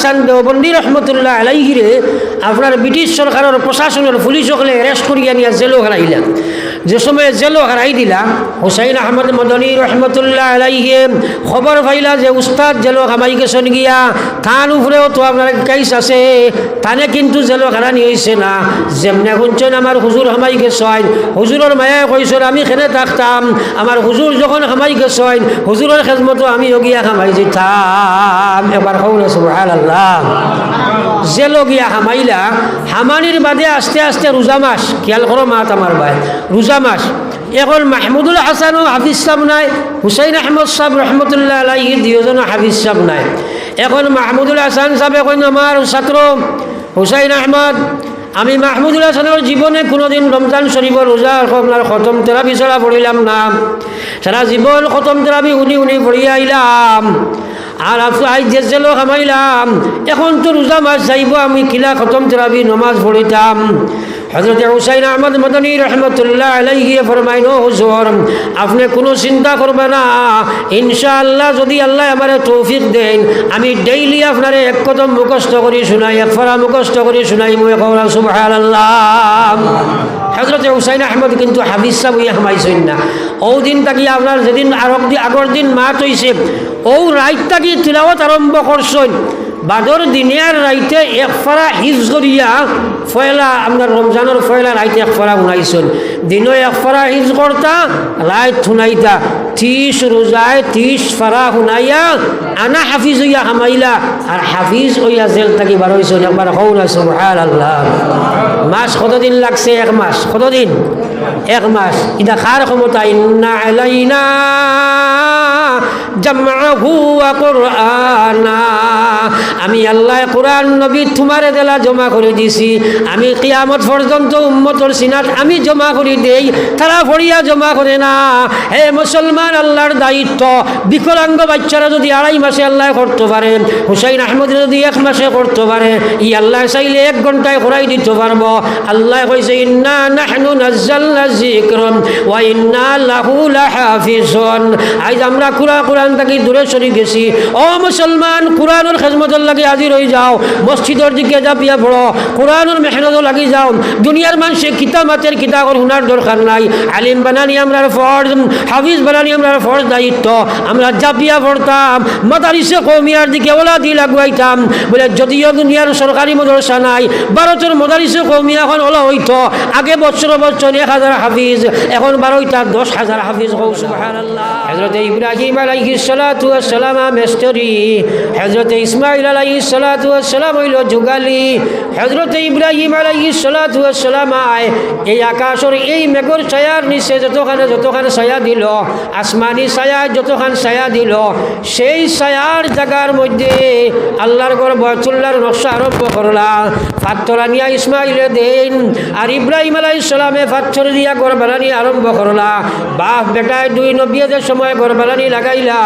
হাসান দেওবন্দি রহমতুল্লাহ আলাইহিরে আপনার ব্রিটিশ সরকারের প্রশাসনের পুলিশ সকলে অ্যারেস্ট করিয়া নিয়ে জেলও হারাইলা। যে সময় জেলও হারাই দিলা, হুসাইন আহমদ মদনী রহমতুল্লাহ আলাইহি খবর পাইলা যে উস্তাদ জেলও হামাই গেছেন গিয়া, তার উপরেও তো আপনার কেস আছে, তানে কিন্তু জেলও হারানি হয়েছে না। যেমনে শুনছেন আমার হুজুর হামাই গেছেন, হুজুরের মায়ায় কইছেন আমি খেনে থাকতাম, আমার হুজুর যখন হামাই গেছেন হুজুরের খেজমতো আমি গিয়া হামাই যেতাম। এবার কৌলে সুবহানাল্লাহ। জেলো গিয়া হামাইলা, হামানির বাদে আস্তে আস্তে রোজা মাস, খেয়াল করো মাত আমার ভাই, রোজা মাস। এখন মাহমুদুল হাসান ও হাফিজ সাহেব নাই, হুসাইন আহমদ সাহেব রহমতুল্লাহ আলাইহি দুইজন হাফিজ সাহেব নাই। এখন মাহমুদুল হাসান সাহেব এখন আমার ছাত্র হুসাইন আহমদ, আমি মাহমুদুল হাসানের জীবনে কোনোদিন রমজান শরীফর রোজা আপনার খতম তেরাবি ছড়া পড়িলাম না, সারা জীবন খতম তেরাবি উনি পড়িয়া আইলাম। আর আজ যে জেলো কামাইলাম, এখন তো রোজা মাস যাইব, আমি কিলা খতম তেরাবি নমাজ পড়িতাম। হযরত হুসাইন আহমদ মদনী রহমতুল্লাহ আলাইহি ফরমাইন, ও হুজুর আপনি কোনো চিন্তা করবেন না, ইনশাআল্লাহ যদি আল্লাহ আমারে তৌফিক দেন আমি ডেইলি আপনারে এক কদম মুখস্থ করি শুনাই, এক ফারা মুখস্থ করি শুনাই। মুই কওলা সুবহানাল্লাহ। হযরত হুসাইন আহমদ কিন্তু হাফিজ সাহেব হইয়া হামাইছেন না। ও দিন থাকি আপনার যেদিন আগর দিন মাত হইছে, ও রাইত থাকি তিলাওয়াত আরম্ভ করছেন। বাদর দিনে আর রাইতে এক ফারা হিফজ করিয়া ফয়লা আপনার রমজানের ফয়লা রাইতে এক ফারা শুনাইছেন। দিনও এক ফারা হিফজ করতা, রাইত শুনাইতা। 30 রোজায় 30 ফারা শুনাইয়া আনা হাফিজ হইয়া হামাইলা, আর হাফিজ হইয়া জেল থাকি বার হইছেন। একবার কওনা সুবহানাল্লাহ। মাস কতদিন লাগছে? 1 মাস। কতদিন? 1 মাস। এটা কার ক্ষমতা? ইন্না আলাইনা জামআহু ওয়া কুরআনা। আমি আল্লাহ কোরআন নবী তোমারে দেলা জমা করে দিছি, আমি কিয়ামত পর্যন্ত উম্মতর সিনাত আমি জমা করে দেই, তারা ফড়িয়া জমা করে না। হে মুসলমান, আল্লাহর দায়িত্ব। বিকলাঙ্গ বাচ্চারা যদি 2.5 মাসে আল্লাহ করতে পারেন, হুসাইন আহমদ যদি 1 মাসে করতে পারে, ই আল্লাহ চাইলে 1 ঘন্টায় করাই দিতে পারবো। আল্লাহ কইছে ইন্না নাহনু নাযালনা যিকরা ওয়া ইন্না লাহু লাহাফিজুন। আজ আমরা কোরআন থেকে দূরে সরে গেছি। ও মুসলমান, কোরআনের খেদমতের লাগে হাজির হয়ে যাও, মসজিদের দিকে যাপিয়া পড়ো, কোরআনের মেহনত লাগি যাও। দুনিয়ার মানুষে কিতাবাতের কিতাবর হুনার দরকার নাই। আলিম বানানি আমরা ফরজ, হাফিজ বানানি আমরা ফরজ দায়িত্ব। আমরা যাপিয়া পড়তাম, মাদারিসে কওমিয়ার দিকে ওলা দিয়ে লাগুয়াইতাম। বলে যদিও দুনিয়ার সরকারি মাদ্রাসা নাই, ভারতের মাদারিসে কওমিয়া এখন ওলা হইতো। আগে বছর 1000 হাফিজ, এখন 10,000 হাফিজ। সুবহানাল্লাহ। হযরত ইব্রাহিম আলাইহিস সালাতু ওয়াস সালাম মেস্টরি, হযরত ইসমাইল আলাইহিস সালাতু ওয়াস সালাম হইল যুগালি। হযরত ইব্রাহিম আলাইহিস সালাতু ওয়াস সালাম এই আকাশের এই মেঘর ছায়ার নিচে যতখানে ছায়া দিল, আসমানি ছায়া যতখান ছায়া দিল, সেই ছায়ার জায়গার মধ্যে আল্লাহর ঘর বাইতুল্লাহর নকশা আরম্ভ করলা। পাথর আনিয়া ইসমাইলে দেন, আর ইব্রাহিম আলাইহিস সালামে পাথর দিয়া ঘর বানানি আরম্ভ করলা। বাপ বেটায় 2 নবীদের সময় ঘর বানানি লাগাইলা।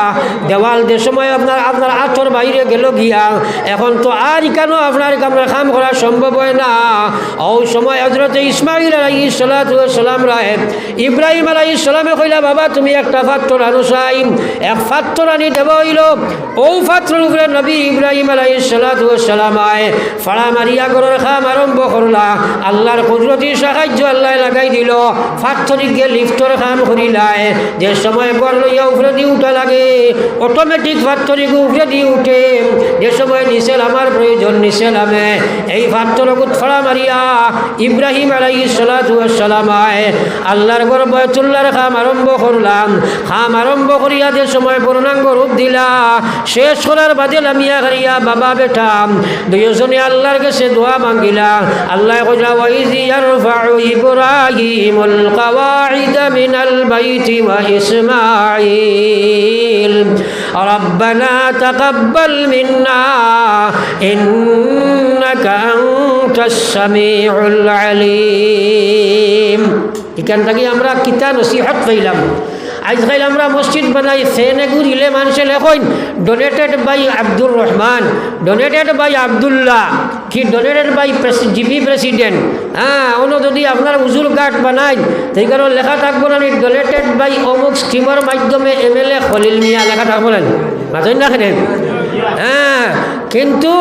দেওয়াল যে সময় আপনার আঁচর বাইরে গেল গিয়া, এখন তো আর কেন আপনার কাম করা সম্ভব হয় না। ওই সময় হযরত ইসমাইল আলাইহিস সালাতু ওয়াস সালাম রায় ইব্রাহিম আলাইহিস সালামে কইলা, বাবা তুমি একটা পাথর আনো চাই। এক পাথর আনি দেব হইল। ও পাথরের উপরে নবী ইব্রাহিম আলাইহিস সালাতু ওয়াস সালাম ফাড়া মারিয়া ঘরের কাম আরম্ভ করলা। আল্লাহর কুদরতি সাহায্য আল্লাহ লাগাই দিল। পাথরি গিয়ে লিফটর কাম করিলায়। যে সময় ঘর লইয়া উপরে দিয়ে উঠা লাগে, অটোমেটিক পাথরি উপরে দিয়ে উঠে। যে সময় নিচে আমার প্রয়োজন নিচে নামে। এই পাথর ফাড়া মারিয়া ইব্রাহিম আলাইহিস সালাতু ওয়াস সালাম আল্লাহর ঘর বাইতুল্লাহর কাম আরম্ভ করলাম। কাম আরম্ভ করিয়া যে সময় পূর্ণাঙ্গ রূপ দিলা, শেষ করার বাদে লামিয়া করিয়া বাবা বেটা দুইজনে আল্লাহর কাছে দোয়া মাঙ্গিলা। আল্লাহ কইলা, ওয়াইয ইয়ারফাউ ইব্রাহিমুল কাওয়াইদা মিনাল বাইতি ওয়া ইসমাঈল রব্বানা তাকাব্বাল মিন্না ইন্নাকা আনতাস সামিউল আলিম। এখান থেকে আমরা কিতা নসিহত পাইলাম। আজকাল আমরা মসজিদ বানাই, ফেনে ঘুরিলে মানুষে লেখেন donated by Abdur Rahman, donated by Abdullah, কি ডোনেটেড বাই জিপি প্রেসিডেন্ট। অন্য যদি আপনার উজুর গাঠ বানায় সেই কারণে লেখা থাকবো না ডোনেটেড বাই অমুক স্কিমের মাধ্যমে MLA খলিল মিয়া লেখা থাকবো না, মাঝেন না খেলেন। কিন্তু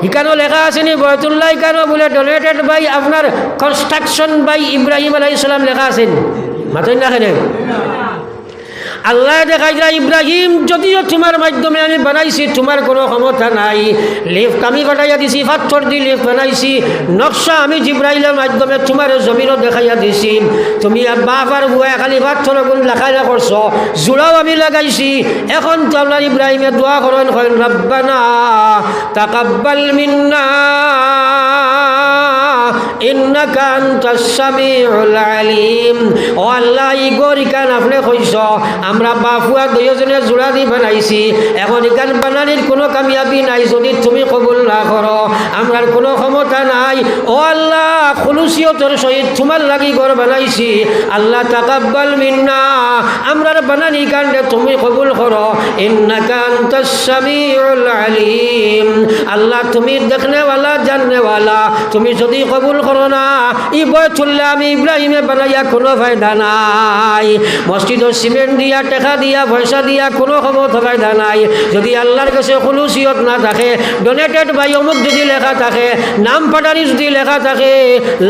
এখানেও লেখা আসেনি বয়তুল্লাহ এখানেও বলে ডোনেটেড বাই আপনার কনস্ট্রাকশন বাই ইব্রাহিম আলাইহিস সালাম লেখা আছেন মাতই না কেন আল্লাহ দেখাই যায় ইব্রাহিম যদিও তোমার মাধ্যমে আমি বানাইছি তোমার কোনো ক্ষমতা নাই লিফট আমি কটাইয়া দিছি পাথর দিয়ে লিফট বানাইছি নকশা আমি জিব্রাইলের মাধ্যমে তোমার জমিনও দেখাইয়া দিছি তুমি বাবার বুয়া খালি পাথর গুণ লেখাইয়া করছো জোড়াও আমি লাগাইছি এখন তো আপনার ইব্রাহিমে দোয়া করেন করেন রব্বানা তাকাব্বাল মিন্না ইন্নাকা আনতাস সামিউল আলিম ও আল্লাহ ই গরিকান আপনি কইছ আমরা বাফুয়া দুইজনে জোড়া দি বানাইছি এখন ইকান বানানির কোনো কামিয়াবি নাই যদি তুমি কবুল না করো আমরার কোনো ক্ষমতা নাই ও আল্লাহ খুলুসিয়তের সহিত তোমার লাগি ঘর বানাইছি আল্লাহ তাকাব্বাল মিন্না আমরার বানানি কাণ্ডে তুমি কবুল করো ইন্নাকা আনতাস সামিউল আলিম আল্লাহ তুমি দেখনেওয়ালা জাননেওয়ালা তুমি যদি কবুল করো না ই বয়তুল্লাহ আমি ইব্রাহিমে বানাইয়া কোনো ফায়দা নাই মসজিদের সিমেন্ট দিয়া টাকা দিয়া পয়সা দিয়া কোনো ক্ষমতা ফায়দা নাই যদি আল্লাহর কাছে খুলুসিয়ত না থাকে ডোনেটেড বাই অমুক যদি লেখা থাকে নাম পাটারি যদি লেখা থাকে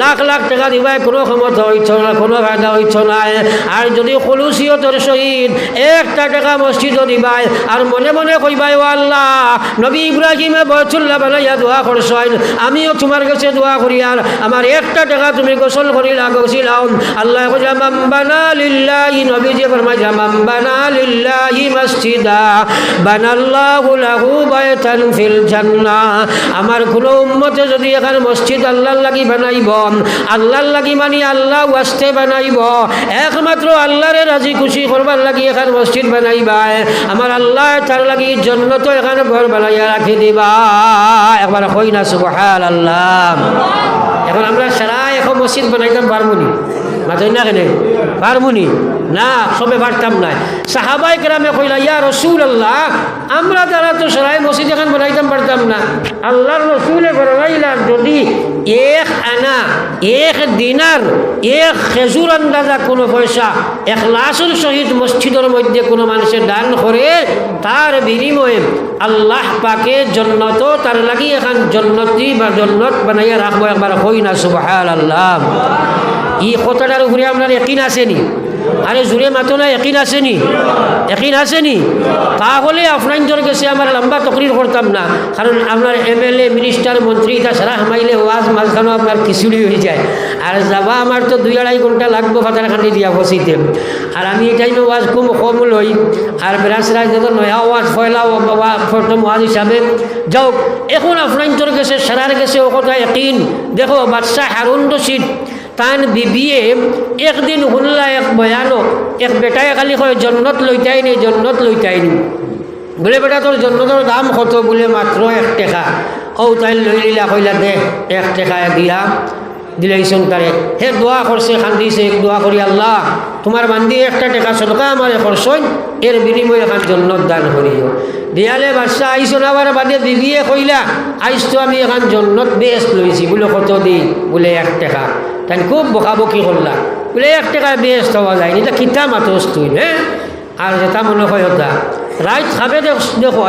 লাখ লাখ টাকা দিবাই কোনো ক্ষমতা হইত না কোনো ফায়দা হইত নাই আর যদি খুলুসিয়তের সহিত একটা টাকা মসজিদও দিবাই আর মনে মনে কইবাই ও আল্লাহ নবী ইব্রাহিমে বয়তুল্লাহ বানাইয়া দোয়া করছেন আমিও তোমার কাছে দোয়া করি আর আমার একটা টাকা তুমি গোসল করিলা গছিলাও আল্লাহ কইলা মান বানা লিল্লাহি নবীজি ফরমায় মান বানা লিল্লাহি মসজিদা বানাল্লাহু লাহু বাইতান ফিল জান্নাহ আমার কোনো উম্মতে যদি এখন মসজিদ আল্লাহর লাগি বানাইব আল্লাহর লাগি মানে আল্লাহ ওয়াস্তে বানাইব একমাত্র আল্লাহরে রাজি খুশি করবার লাগি এখন মসজিদ বানাইবা আমার আল্লাহ তার লাগি জান্নাত এখানে ঘর বানাইয়া রাখি দিবা একবার কই না সুবহানাল্লাহ এখন আমরা সারা এখন মসজিদ বানাইতাম পারবনি মাথায় না কেন পারবনি না সবে পারতাম না সাহাবাই কেরামে কইলা ইয়া রাসূলুল্লাহ আমরা যারা তো সারাই মসজিদ এখন বানাইতাম পারতাম না আল্লাহর রাসূলে ফরমাইলা যদি এক আনা এক দিনার এক খেজুর আন্দাজা কোনো পয়সা ইখলাসের সহিত মসজিদের মধ্যে কোনো মানুষের দান করে তার বিনিময়ে আল্লাহ পাকে জন্নত তার লাগি এখন জন্নতি বা জন্নত বানাইয়া রাখবো একবার হই না সুবহানাল্লাহ ই কথাটার উপরে আপনার ইয়াকিন আসেনি আরে জুড়ে মাতো না ইয়াকিন আসেনি ইয়াকিন আসেনি তাহলে আপনার কাছে আমার লম্বা তকরির করতাম না কারণ আপনার এমএলএ মিনিস্টার মন্ত্রী তা সারা হামাইলে ওয়াজ মাঝখানেও আপনার খিচুড়ি হয়ে যায় আর যাবা আমার তো 2-2.5 ঘন্টা লাগবো ফাতারখানি দিয়া বসিতে আর আমি এই টাইমে ওয়াজ কম লই আর বেরাসরাজ যখন নয়া ওয়াজ ফয়লা প্রথম ওয়াজ হিসাবে যাও এখন আপনার কাছে সারার কাছে ও কথা ইয়াকিন দেখো বাদশাহ হারুন রশিদ তান বিবিয়ে একদিন শুনলা এক বয়ানো এক বেটায় খালি কয় জন্নত লইতাইনি জন্নত লইতাইনি বলে বেটা তোর জন্নতর দাম কত বলে মাত্র 1 টাকা ও তাই লই লিলা কইলা দে 1 টাকা দিয়া দিলাইছেন তারে হে দোয়া করছে খান্দিছে দোয়া করি আল্লাহ তোমার বান্দি 1 টাকা সদকা আমারে করছই এর বিনিময়ে এখন জন্নত দান করিও দিয়ালে বাদশা আইসো না আবার বাদে বিবিয়ে কইলা আইস তো আমি এখন জন্নত বেশ লইছি বলে কত দি বলে 1 টাকা তাই খুব বকাবকি করলা বলে 1 টাকা বেশ পাওয়া যায় এটা কিতা মাতস তুই হ্যাঁ আর যেটা মনে হয় ওটা রাইত খাবে দেখো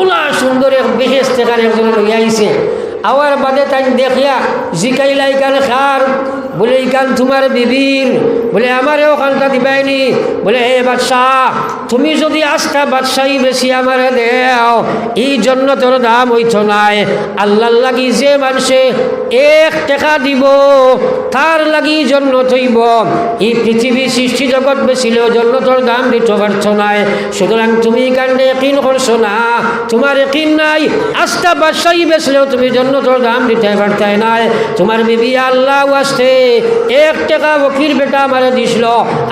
ওলা সুন্দর এক বেশ টাকার একজন লইয়া আইছে আওয়ার বাদে তাই দেখিয়া জিকাইলা ইকান খার বলে ইকান তোমার বিবির বলে আমারে ওখানটা দিবাইনি বলে হে বাদশাহ তুমি যদি আস্থা বাদশাহী বেশি আমারে দেও এই জন্য তোর দাম হইত নাই আল্লাহর লাগি যে মানুষে 1 টাকা দিব তার লাগি জন্য থইব এই পৃথিবী সৃষ্টি জগৎ বেশিলেও জন্য তোর দাম দিতে পারছ নাই সুতরাং তুমি কাণ্ডে ইয়াকিন করছো না তোমার ইয়াকিন নাই আস্থা বাদশাহী বেশিলেও তুমি তোর দাম দিতে পারতাই নাই তোমার বিবি আল্লাহ ওয়াস্তে 1 টাকা ফকির বেটা আমারে দিছিল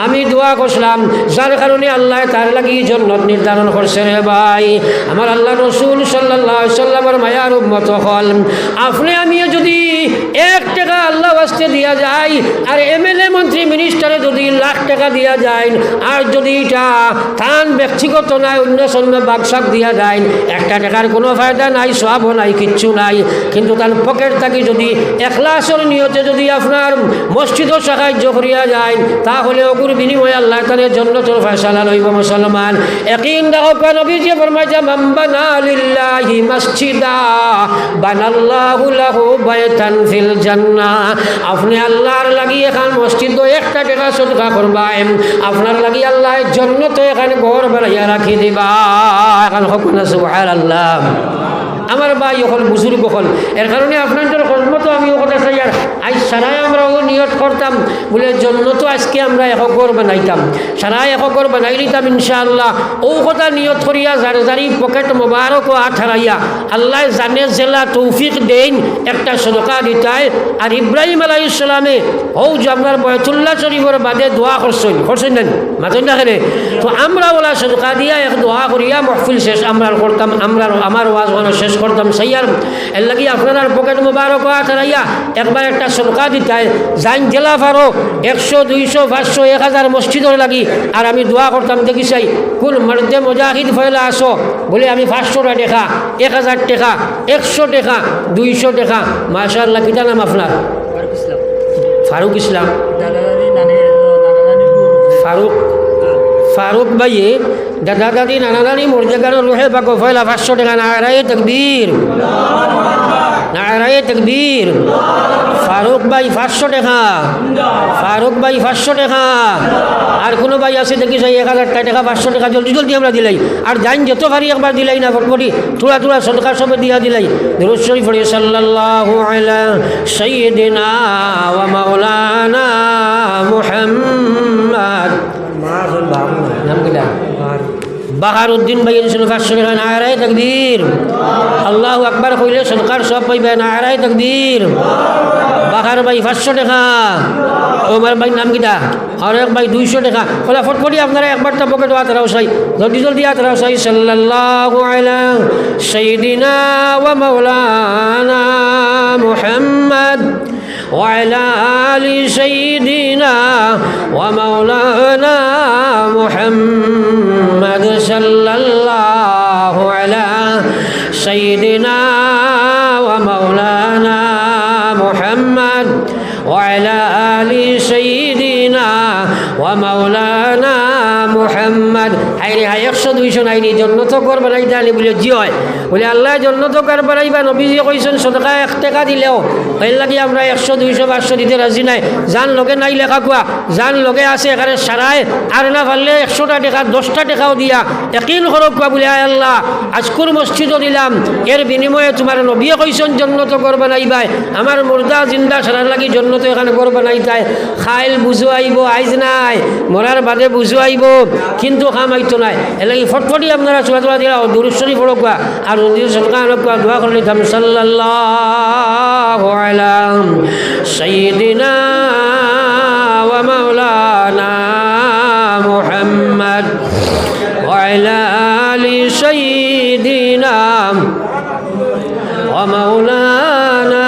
আমি দোয়া করলাম যার কারণে আল্লাহ তার লাগি জান্নাত নির্ধারণ করছে রে ভাই আমার আল্লাহ রাসূল সাল্লাল্লাহু আলাইহি সাল্লামের মায়ার উম্মত হল আপনি আমি যদি 1 টাকা আল্লাহ ওয়াস্তে দিয়া যায়, আর এমএলএ মন্ত্রী মিনিস্টারে যদি লাখ টাকা দিয়া যায়, আর যদি এটা তান ব্যক্তিগত নাই অন্য সন্য বাকশাক দিয়া যায়, 1 টাকার কোনো ফায়দা নাই, সওয়াবও নাই, কিচ্ছু নাই। কিন্তু তার পকেট থাকি যদি এখলাসের নিয়তে যদি আপনার মসজিদও সাহায্য করিয়া যায়, তাহলে ওগুর বিনিময়ে আল্লাহ তাআলা জান্নাতুল ফায়সালা লইব। মুসলমান ইয়াকিন রাখো, নবীজি ফরমাইছে মান বানা লিল্লাহি মাসজিদা বানাল্লাহু লাহু বাইতান ফিল জান্নাহ। আপনি আল্লাহর লাগি এখন মসজিদ 1 টাকা সদকা করবেন, আপনার লাগি আল্লাহ জান্নাতে এখানে ঘর বানাইয়া রাখি দিবা। এখন হকুনা সুবহানাল্লাহ। আমার ভাই হল বুজুর্গ হল, এর কারণে আপনাদের খদমত আমি ও কথা চাই। আর আজ সারাই আমরা ও নিয়ত করতাম বলে জন্য তো আজকে আমরা একগর বানাইতাম, সারাই একগর বানাই নিতাম ইনশাআল্লাহ। ও কথা নিয়ত করিয়া যার যারি পকেট মোবারক ও আঠারাইয়া আল্লাহ জানে জেলা তৌফিক দেন একটা সদকা দিতায়। আর ইব্রাহিম আলাইহিস সালামে ও যে আপনার বয়তুল্লাহ শরীফের বাদে দোয়া করছেন না মাতেন না কেন? তো আমরা ওলা সদকা দিয়া এক দোয়া করিয়া মহফিল শেষ আমরা করতাম, আমার ওয়াজ শেষ করতাম। সাইয়ার এর লাগি আপনার পকেট মোবারক আঠারাইয়া একবার একটা সদকা দিতায় জাইন জেলা ফারো 100, 200, 500, 1000 মসজিদের লাগি। আর আমি দোয়া করতাম, দেখি চাই কোন মর্দে মুজাহিদ ফয়লা আসো বলে আমি 500 টাকা, 1000 টাকা, 100 টাকা, 200 টাকা। মাশাআল্লাহ, কিটা নাম আপনার? ফারুক ইসলাম। ফারুক ভাইয়ে দাদা দাদি নানা নানি মর্যাদার রুহে পাক ফয়লা 500 টাকা। নারায়ে তাকবীর, নারায়ে তাকবীর। ফারুক ভাই 500 টাকা, ফারুক ভাই 500 টাকা। আর কোনো ভাই আছে দেখি চাই 1000 টাকা, 500 টাকা জলদি জলদি আমরা দিলাই। আর জাইন যত পারি একবার দিলাই না, ফটফটি থোড়া থোড়া সদকা সবে দিয়া দিলাই। দুরূদ শরীফ পড়ি সাল্লাল্লাহু আলা সাইয়্যিদিনা ওয়া মাওলানা মুহাম্মদ। নাম কিটা? বাহারউদ্দিন ভাই 500 টাকা। নারায়ে তাকবীর। আল্লাহু আকবার কইলে সদকার সব পাইবে। নারায়ে তাকবীর। বাহার ভাই 500 টাকা। ওমর ভাই নাম কিটা? আর এক ভাই 200 টাকা। ওলা ফটফটি আপনারা একবারটা পকেট হাতরাও চাই, জলদি জলদি হাতরাও চাই। সাল্লাল্লাহু আলা সাইয়্যিদিনা ওয়া মাওলানা মুহাম্মদ ওয়া আলা আলি সাইয়্যিদিনা ওয়া মাওলানা মুহাম্মদ সাল্লাল্লাহু আলা সাইয়্যিদিনা ওয়া মাওলানা মুহাম্মদ ওয়া আলা আলি সাইয়্যিদিনা ওয়া মাওলানা মুহাম্মদ। হায়রে হায় 100, 200 নাইনি, জন্নত কর বানাইতে আনি বলে জি হয় বলে আল্লাহ জন্নত কর বানাইবা। নবীজি কইছেন সদকা 1 টাকা দিলেও এর লাগি আমরা 100, 200, 500 দিতে রাজি নাই। যান লগে নাই লেখা কুয়া, যান লগে আছে এখানে সারায়, আর না পারলে 100টা টাকা 10টা টাকাও দিয়া একই খরচ কুয়া বলে আয় আল্লাহ আজকুর মসজিদও দিলাম, এর বিনিময়ে তোমার নবী কইছেন জন্নত কর বানাইবাই। আমার মুর্দা জিন্দা সারার লাগি জন্নত এখানে কর বানাইতায়। খাইল বুঝো আইব, আইজ নাই, মরার বাদে বুঝো আইব, কিন্তু খাম আইতো নাই। এর লাগি ফটফটি আপনারা চোলা চোলা দিয়া দুরূদ শরীফ পড়ো কুয়া, আর নদীর সদকা কুয়া দোয়া করে নিতাম। সাল্লাল্লাহু আলা সাইয়্যিদিনা ওয়া মাওলানা মুহাম্মদ ওয়া আলা আলি সাইয়্যিদিনা ওয়া মাওলানা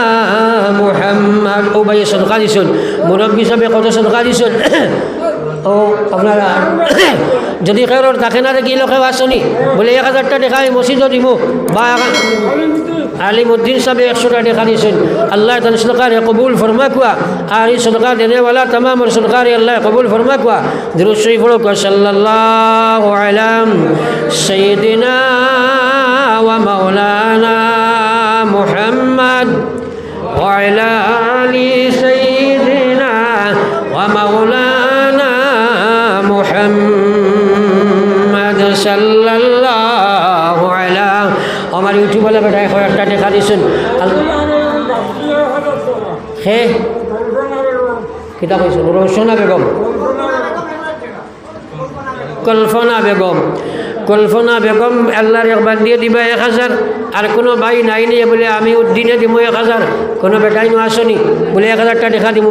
মুহাম্মদ। ও ভাই সদকা দিছেন, মুরব্বী হিসাবে কত সদকা দিছেন? ও আপনারা যদি কারোর থাকে না কি লোকে আসনি বলে 1000 টাকা আমি মসজিদও দিব, বা আলিমুদ্দিন সাহেব 100 টাকা দিয়েছেন। আল্লাহ তার সদকার কবুল ফরমা কুয়া, আর এই সদকা দেনেওয়ালা तमाम সদকার আল্লাহ কবুল ফরমা কুয়া। দুরূদ শরীফ পড়ো কুয়া সাল্লাল্লাহু আলা সাইয়্যিদিনা ওয়া মাওলানা মুহাম্মদ ওয়া আলা আলি সাইয়্যিদিনা ওয়া মাওলানা মুহাম্মদ সাল্লাল্লাহু আলা। আমার ইউটিউবে বেটায় 100 টাকা দিছেন। হে কিতা কইছেন? রোশনা বেগম, কল্পনা বেগম। কল্পনা বেগম আল্লাহর একবার দিয়ে দিবা 1000, আর কোনো ভাই নাই নিয়ে বলে আমি দিনে দিব 1000, কোনো বেটাই নো আসনি বলে 1000টা দেখা দিব।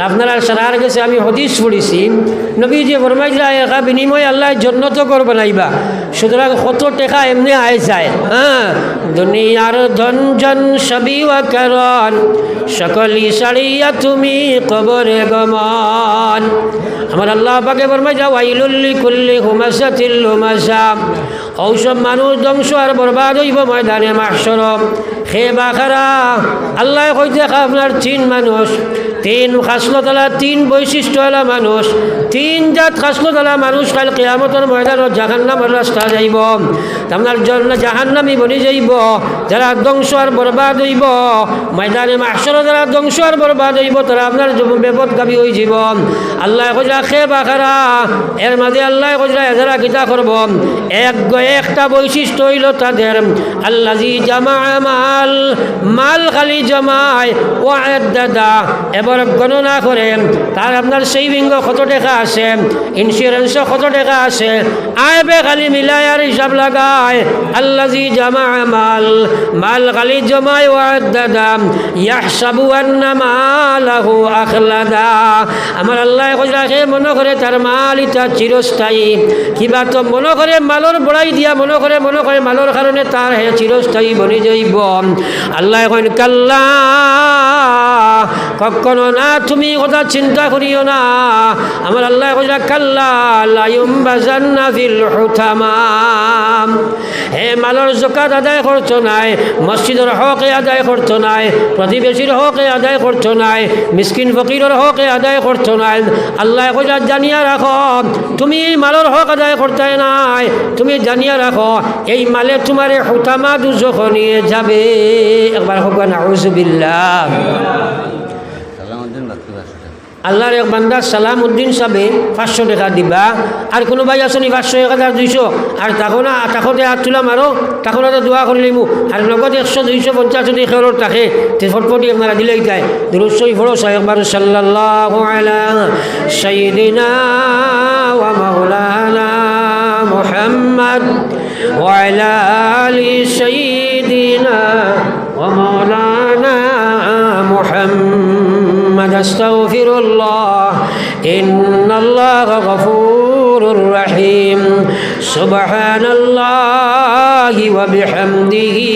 আপনারা সারার গেছে আমি হদিস পড়েছি, নবী যে ফরমাইলা একা বিনিময় আল্লাহ জন্নত করবে নাইবা। সুতরাং কত টাকা এমনি আয় যায়। হ্যাঁ, দুনিয়ার ধন জন সবই ওয়াকারণ, সকলি সারিয়া তুমি কবরে গমন। আমার আল্লাহ পাকে ফরমাইলা ওয়াইলুল লিকুল্লি হুমাসাতিল লুমাসা, ঔসব মানুষ ধ্বংস আর বরবাদ হইব ময়দানে মাহশর। খে বাখারা আল্লাহ কইতে আপনার 3 মানুষ, 3 খাসলতলা, 3 বৈশিষ্ট্যওয়ালা মানুষ, 3 জাত খাসলতলা মানুষ কাল কিয়ামতের ময়দানত জাহান্নামের রাস্তা যাইব। আপনার জন্য জাহান্নামী বনি যাইব, যারা ধ্বংস আর বরবাদ হইব ময়দানে মাহশর, যারা ধ্বংস আর বরবাদ হইব তারা আপনার বিপদগামী হয়ে যাব। আল্লাহ কইরা খে বাখারা, এর মাঝে আল্লাহ কইরা যারা কিতা করব, একটা বৈশিষ্ট্য হইল তাদের আল্লাযী জামা মাল, মাল খালি জমায় ও আদাদা, এবার গণনা করে তার আপনার সেভিংও কত টাকা আছে, ইন্স্যুরেন্সও কত টাকা আছে, আয়বে খালি মিলায় আর হিসাব লাগায়। আল্লাযী জামা মাল, মাল খালি জমায় ও আদাদা, ইয়াহসাবু আন্না মালাহু আখলাদা। আমার আল্লাহ কইরা সে মনে করে তার মাল ইটা চিরস্থায়ী, কিবা তো মনে করে মালর বড়াই দিয়া মনে করে মালর কারণে তার হে চিরস্থায়ী বনি যাইব। আল্লাহ কইন কাল্লা, কখনো না, তুমি কথা চিন্তা করিও না। আমার আল্লাহ কইরা কাল্লা লা ইউমবাজান্না ফিল হুতামা, হে মালর যাকাত আদায় করছো নাই, মসজিদের হকে আদায় করছো নাই, প্রতিবেশীর হকে আদায় করছো নাই, মিসকিন ফকিরের হকে আদায় করছো নাই। আল্লাহ কইরা জানিয়া রাখো তুমি এই মালর হক আদায় করতে নাই, তুমি জানিয়া রাখো এই মালে তোমার হুতামা দুজখ নিয়ে যাবে। একবার হোক নাউজুবিল্লাহ। আল্লাহর এক বান্দা সালামউদ্দিন সাহেবে 500 টাকা দিবা, আর কোনো ভাই আসনি 500, 1200, আর তাকতে হাত তুলাম আরও তখন দোয়া করলিমু, আর নগদ 100, 250 যদি খেলোর থাকে তে ফটফটি আপনারা দিলেই তাই দুরূদ শরীফ পড়ো একবার সাল্লাল্লাহু আলা সাইয়্যিদিনা ওয়া মাওলানা মুহাম্মদ ওয়া আলা আলি সাইয়্যিদিনা ওয়া মাওলানা মুহাম্মদ। আস্তাগফিরুল্লাহ, ইন্নাল্লাহা গফুরুর রহিম। সুবহানাল্লাহি ওয়া বিহামদিহি,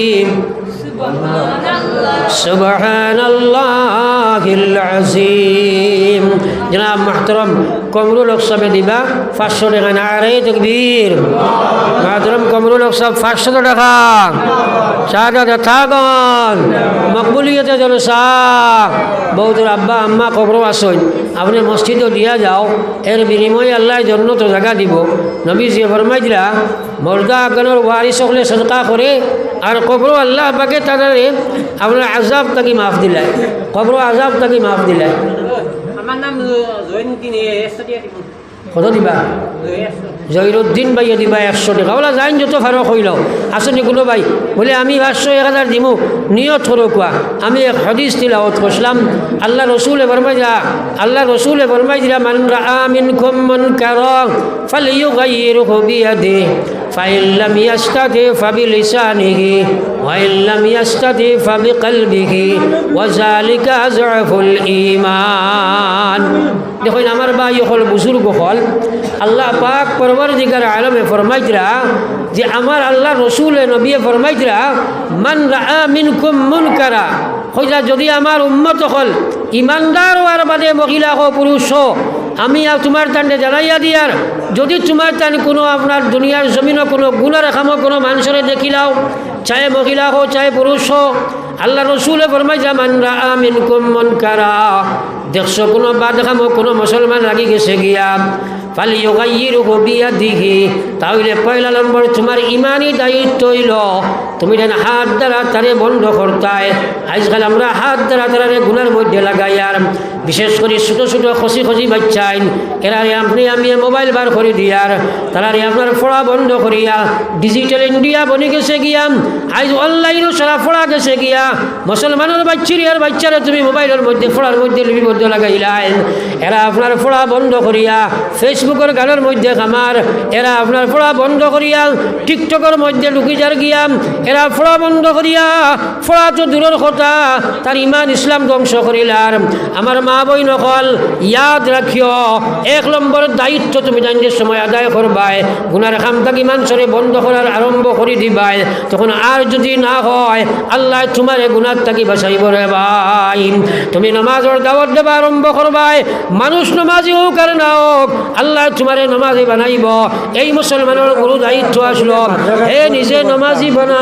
সুবহানাল্লাহিল আযীম। জনাব মুহতারাম কমরুল হক সাহেব দিবা 500 টাকা। নারে তাকবীর। মুহতারাম কমরুল হক সাহেব 500 টাকা। শাহাদাত থাগন মকবুলিয়তে জলসা। বহুদূর আব্বা আম্মা কবর আসন, আপনি মসজিদও দিয়া যাও, এর বিনিময়ে আল্লাহ জন্নত জায়গা দিব। নবীজি ফরমাইলা মর্দা আগানোর ওয়ারিস হলে সদকা করে, আর কবর আল্লাহ পাকে তাদের আপনার আজাব তাকে মাফ দিলায়, কবর আজাব তাকে মাফ দিলায়। আমার নাম জয়নুদ্দিন। কত দিবা? জহিরুদ্দিন ভাইয়া দিবা 100 টাকা। ওলা যাইন যত ফারক হইল আসনি কোনো ভাই বলে আমি 500, 1000 দিমু, নিয়ত করো কোয়া। আমি এক হাদিস তিলাওয়াত করলাম, আল্লাহ রসুলে ফরমাইলা মান রাআ মিনকুম মুনকারান ফালইয়ুগাইয়িরহু বিয়াদিহি ফাইন লাম ইয়াস্তাতি ফাবিলিসানিহি ওয়া ইন লাম ইয়াস্তাতি ফাবিকলবিহি ওয়া যালিকা আযআফুল ঈমান। দেখুন আমার ভাই হল বুজুর্গ হল, আল্লাহ পাক পরবর্তীকার আলমে ফরমাইতরা যে আমার আল্লাহ রসুলে নবী ফরমাইতরা মান রাআ মিনকুম মুনকারা, হইলা যদি আমার উম্মত হল ইমানদার আর বাদে মহিলা হো পুরুষ হো, আমি আর তোমার তান্ডে জানাইয়া দিয়ার যদি তোমার তান কোনো আপনার দুনিয়ার জমিনও কোনো গুণার খামো কোনো মানুষের দেখিলাও, চাহে মহিলা হো চাহে পুরুষ হো, আল্লাহ রসুলে ফরমাইয়া মান রাআ মিনকুম মুনকারা, দেখছো কোনো বাদ খামো কোনো মুসলমান লাগি গেছে গিয়া ফালইয়ুগাইয়িরহু বিয়াদিহি, তাহলে পয়লা নম্বর তোমার ইমানি দায়িত্ব হইল তুমি যেন হাত দ্বারা তারে বন্ধ করতায়। আজকাল আমরা হাত দ্বারা তারে গুনার মধ্যে লাগাই, আর বিশেষ করে ছোটো ছোটো খসি বাচ্চাইন এরারে আপনি আমি মোবাইল বার করে দিয়ার তারারে আপনার পড়া বন্ধ করিয়া ডিজিটাল ইন্ডিয়া বনে গেছে গিয়া, আজ অনলাইনও সারা পড়া গেছে গিয়া, মুসলমানের বাচ্চারে তুমি মোবাইলের মধ্যে পড়ার মধ্যে লিপিবদ্ধ লাগাইলেন, এরা আপনার পড়া বন্ধ করিয়া ফেসবুকের গানের মধ্যে খামার, এরা আপনার ফোড়া বন্ধ করিয়া টিকটকের মধ্যে ঢুকি যার গিয়া এরা ফোড়া বন্ধ করিয়া ফোড়া তো দূরের কথা তার ইমান ইসলাম ধ্বংস করিলার। আমার মা বই নকল ইয়াদ রাখিও, 1 নম্বর দায়িত্ব তুমি জানলে সময় আদায় করবাই, গুনার খামতাকি মানুষরে বন্ধ করার আরম্ভ করে দিবাই। তখন আর যদি না হয় আল্লাহ তোমারে গুনার তাকি বাঁচাইব রে ভাই। তুমি নামাজের দাওয়াত দেবা আরম্ভ করবাই, মানুষ নামাজি হোক আর না হোক আল্লাহ তোমারে নামাজি বানাইব। এই মুসলমানের গুরু দায়িত্ব আসলো, হে নিজে নামাজি বনা,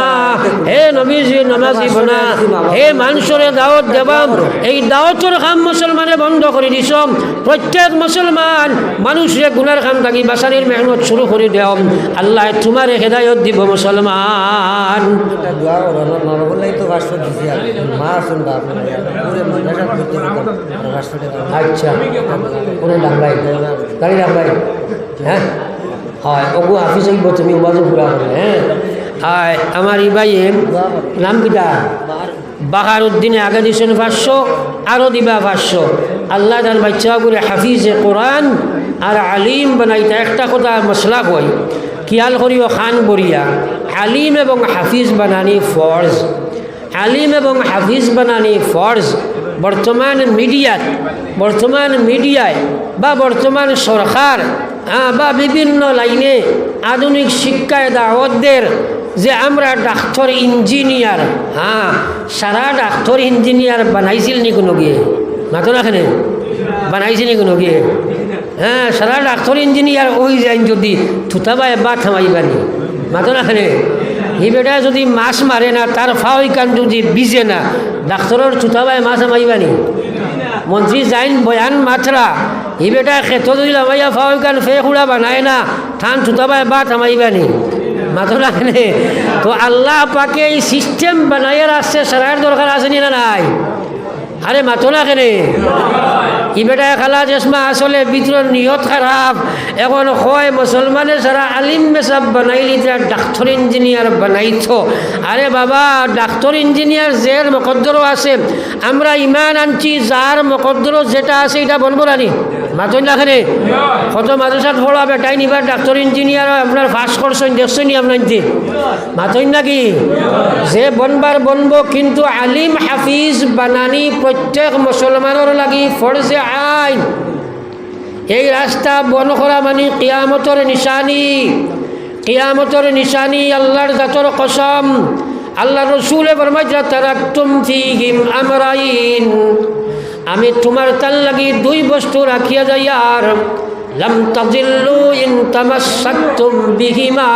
হে নবীজি নামাজি বনা, হে মানুষরে দাওয়াত দেবাম। এই দাওয়াতের কাম মুসলমানে বন্ধ করে দিছ। প্রত্যেক মুসলমান মানুষে গুনার কাম থাকি বাঁচানির মেহনত শুরু করে দেও, আল্লাহ তোমারে হেদায়ত দিব মুসলমান। আচ্ছা কোনো ডাংলাই গাড়ি ডাংলাই, হ্যাঁ হয় ওগু হাফিজ হইব, তুমি ওবাজও পুরা হবে। হ্যাঁ হয় আমার ই ভাইয়ে নাম কিটা বাহার উদ্দিনে আগে দিয়েছেন 500, আরও দিবা 500। আল্লাহ তার বাচ্চা করে হাফিজে কোরআন আর আলিম বানাইতে একটা কথা মশলা কই খেয়াল করিও খান বরিয়া, আলিম এবং হাফিজ বানানি ফরজ, আলিম এবং হাফিজ বানানি ফরজ। বর্তমান মিডিয়ায় বা বর্তমান সরকার বা বিভিন্ন লাইনে আধুনিক শিক্ষায় দাওয়াতদের যে আমরা ডাক্তার ইঞ্জিনিয়ার, সারা ডাক্তার ইঞ্জিনিয়ার বানাইছিল নি কোনো গিয়ে মাতো রাখেন বানাইছে নি কোনো গিয়ে? সারা ডাক্তার ইঞ্জিনিয়ার ওই যাইন যদি থুতাবায় বা থামাইবানি মাতো রাখেন। এই বেটা যদি মাছ মারে না তার ফাওই কান যদি বিজে না ডাক্তারের থুতাবায় মাছ মাইবানি। মন্ত্রী যাইন বয়ান মাত্রা এই বেটা খেত যদি লামাইয়া ফাওই কান ফে খুঁড়া বানায় না থান থুতাবায় বা থামাইবানি মাতো রাখেন। তো আল্লাহ পাকে এই সিস্টেম বানাইয়া রাখছে, সারার দরকার আছে না নাই? আরে মাতো না কেনে ই বেটায় খালা চশমা আসলে ভিতরের নিয়ত খারাপ। এখন হয় মুসলমানে সারা আলিম মেসাব বানাইলি ডাক্তার ইঞ্জিনিয়ার বানাইতো। আরে বাবা ডাক্তার ইঞ্জিনিয়ার যের মকদ্দরও আছে, আমরা ইমান আনছি যার মকদ্দরও যেটা আছে এটা বলবো না নি মাতই না খানে। কত মাদ্রাসাত পড়া বেটাই নিবার ডাক্তার ইঞ্জিনিয়ার আপনার ফার্স্ট করছেন দেখছেন নি আপনার মাতই নাকি? যে বনবার বনব, কিন্তু আলিম হাফিজ বানানি প্রত্যেক মুসলমানের লাগি ফরজে আইন। এই রাস্তা বন করা মানে কিয়ামতর নিশানি, কিয়ামতর নিশানি। আল্লাহর জাতর কসম, আল্লাহ রসুলে ফরমাইছে তারাকতুম ফীহিম আমরাইন, আমি তোমার তার লাগি 2 বস্তু রাখিয়া যাই আর লাম তাজিল্লু ইন তামাসসাকতুম বিহিমা।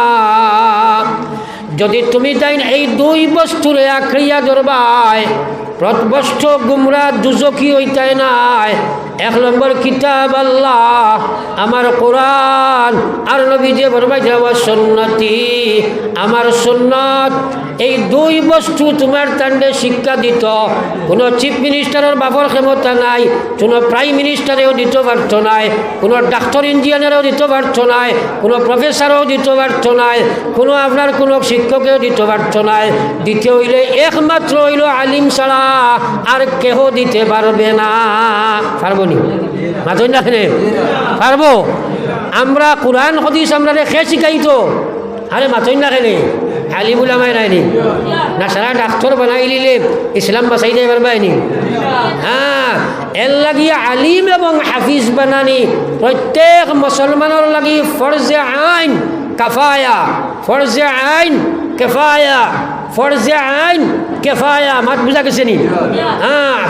যদি তুমি তাই এই 2 বস্তুরে আঁকড়িয়া ধরবাই প্রতবষ্ঠ গুমরা দুজকি হইতাই নাই। 1 নম্বর কিতাব আল্লাহ আমার কোরআন, আর নবী যে ফরমাইছে আমার সুন্নতি আমার সুন্নত। এই 2 বস্তু তোমার তান্ডে শিক্ষা দিত। কোনো চিফ মিনিস্টারের বাপর ক্ষমতা নাই, কোনো প্রাইম মিনিস্টারেও দিতে পারত নাই, কোনো ডাক্তার ইঞ্জিনিয়ারেও দিতে পারত নাই, কোনো প্রফেসরও দিতে পারত নাই, কোনো আপনার কোনো শিক্ষকেও দিতে পারত নাই। দিতে হইলে একমাত্র হইল আলিম ছাড়া আর কেহ দিতে পারবে না। পারবো নি মাতই না পারবো? আমরা কোরআন হাদিস আমরা খে শিখাইতো, আরে মাতই না খেলে আলিম উলামায় নাইনি না সারা ডাক্তার বানাই লিলে ইসলাম বাঁচাই দেয় পারবাইনি। এর লাগি আলিম এবং হাফিজ বানানি প্রত্যেক মুসলমানের লাগি ফরজে আইন কাফায়া, ফরজে আইন কেফায়া, ফরজে আইন কেফায়া। মাত বুঝা গেছে নি?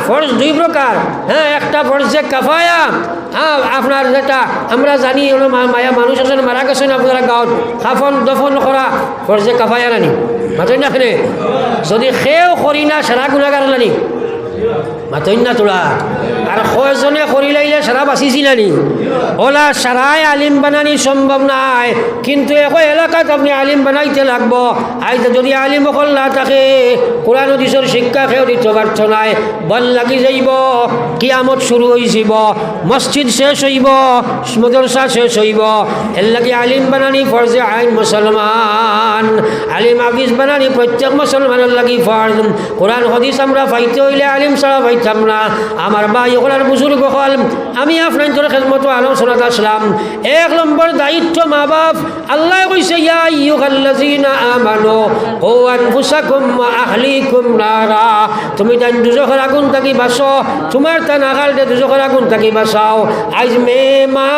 ফরজ 2 প্রকার। একটা ফরজে কাফায়া, আপনার যেটা আমরা জানি মায়া মানুষ আছেন মারা গেছেন আপনারা গাঁৱত কাফন দফন করা ফরজে কাফায়া নানি মাতই না খেলে। যদি সেও করি না সারা গুণাগার নানি মাতই না তোরা। আর কয়জনে করি লাইলে সারা বাঁচিছিল নি? ওলা সারাই আলিম বানানি সম্ভব নাই, কিন্তু একো এলাকাত আপনি আলিম বানাইতে লাগবো। আইতে যদি আলিম অকল না থাকে কোরআন হাদিসের শিক্ষা খেয়েও দিতে পারত নাই, বল লাগি যাইব, কিয়ামত শুরু হয়ে যাব, মসজিদ শেষ হইব, মাদ্রাসা শেষ হইব। এর লাগি আলিম বানানি ফরজে আইন মুসলমান। আলিম হাফিজ বানানি প্রত্যেক মুসলমানের লাগি ফরজ। কোরআন হাদিস আমরা পাইতে হইলে আলিম ছাড়া পাইতাম না। আমার ভাই হলার বুজুর্গ হল আমি আপনার খেদমতো আলোচনাত আসলাম। 1 নম্বর দায়িত্ব মা বাপ। আল্লাহ কইছে ইয়া আইয়ুহাল্লাযীনা আমানু কু আনফুসাকুম ওয়া আহলিকুম নারা, তুমি তাই দুজখের আগুন থাকি বাঁচো, তোমার তা নাগাল দে দুজখের আগুন থাকি বাঁচাও। আজ মেয়ে মা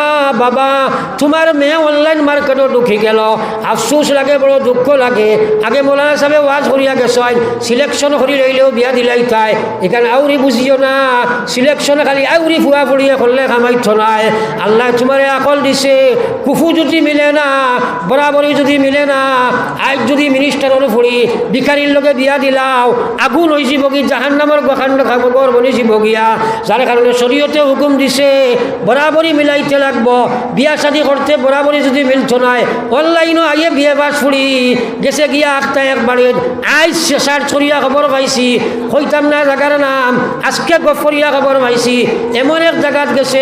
বাবা তোমার মেয়ে অনলাইন মার্কেটও ঢুকি গেল, আফসোস লাগে, বড় দুঃখ লাগে। আগে মৌলানা সাহেব ওয়াজ করিয়া গেছে, সিলেকশন করি রইলেও বিয়া দিলাই তাই এখানে আউরি বুঝিও না, সিলেকশন খালি আউরি ফুয়া ফুড়িয়ে করলে কামাইতো নাই। আল্লাহ তোমারে আকল দিছে, কুফু যদি মিলে না, বরাবরই যদি মিলে না, আজ যদি মিনিস্টারের ফুড়ি ভিখারির লগে বিয়া দিলাও আগুন হয়ে যাবগি, জাহান্নামের গখান্ড খাবর বনি যাবগিয়া। যার কারণে শরীয়তে হুকুম দিছে বরাবরই মিলাইতে লাগবো। বিয়া শাদি করতে বরাবরই যদি মিলতো নাই, অনলাইনও আইয়ে বিয়ে বাস ফুড়ি গেছে গিয়া আখতা একবারে আইস সার্চ করিয়া খবর পাইছি, হইতাম না জায়গার নাম, আজকে গফরিয়া খবর পাইছি এমন এক জায়গাত গেছে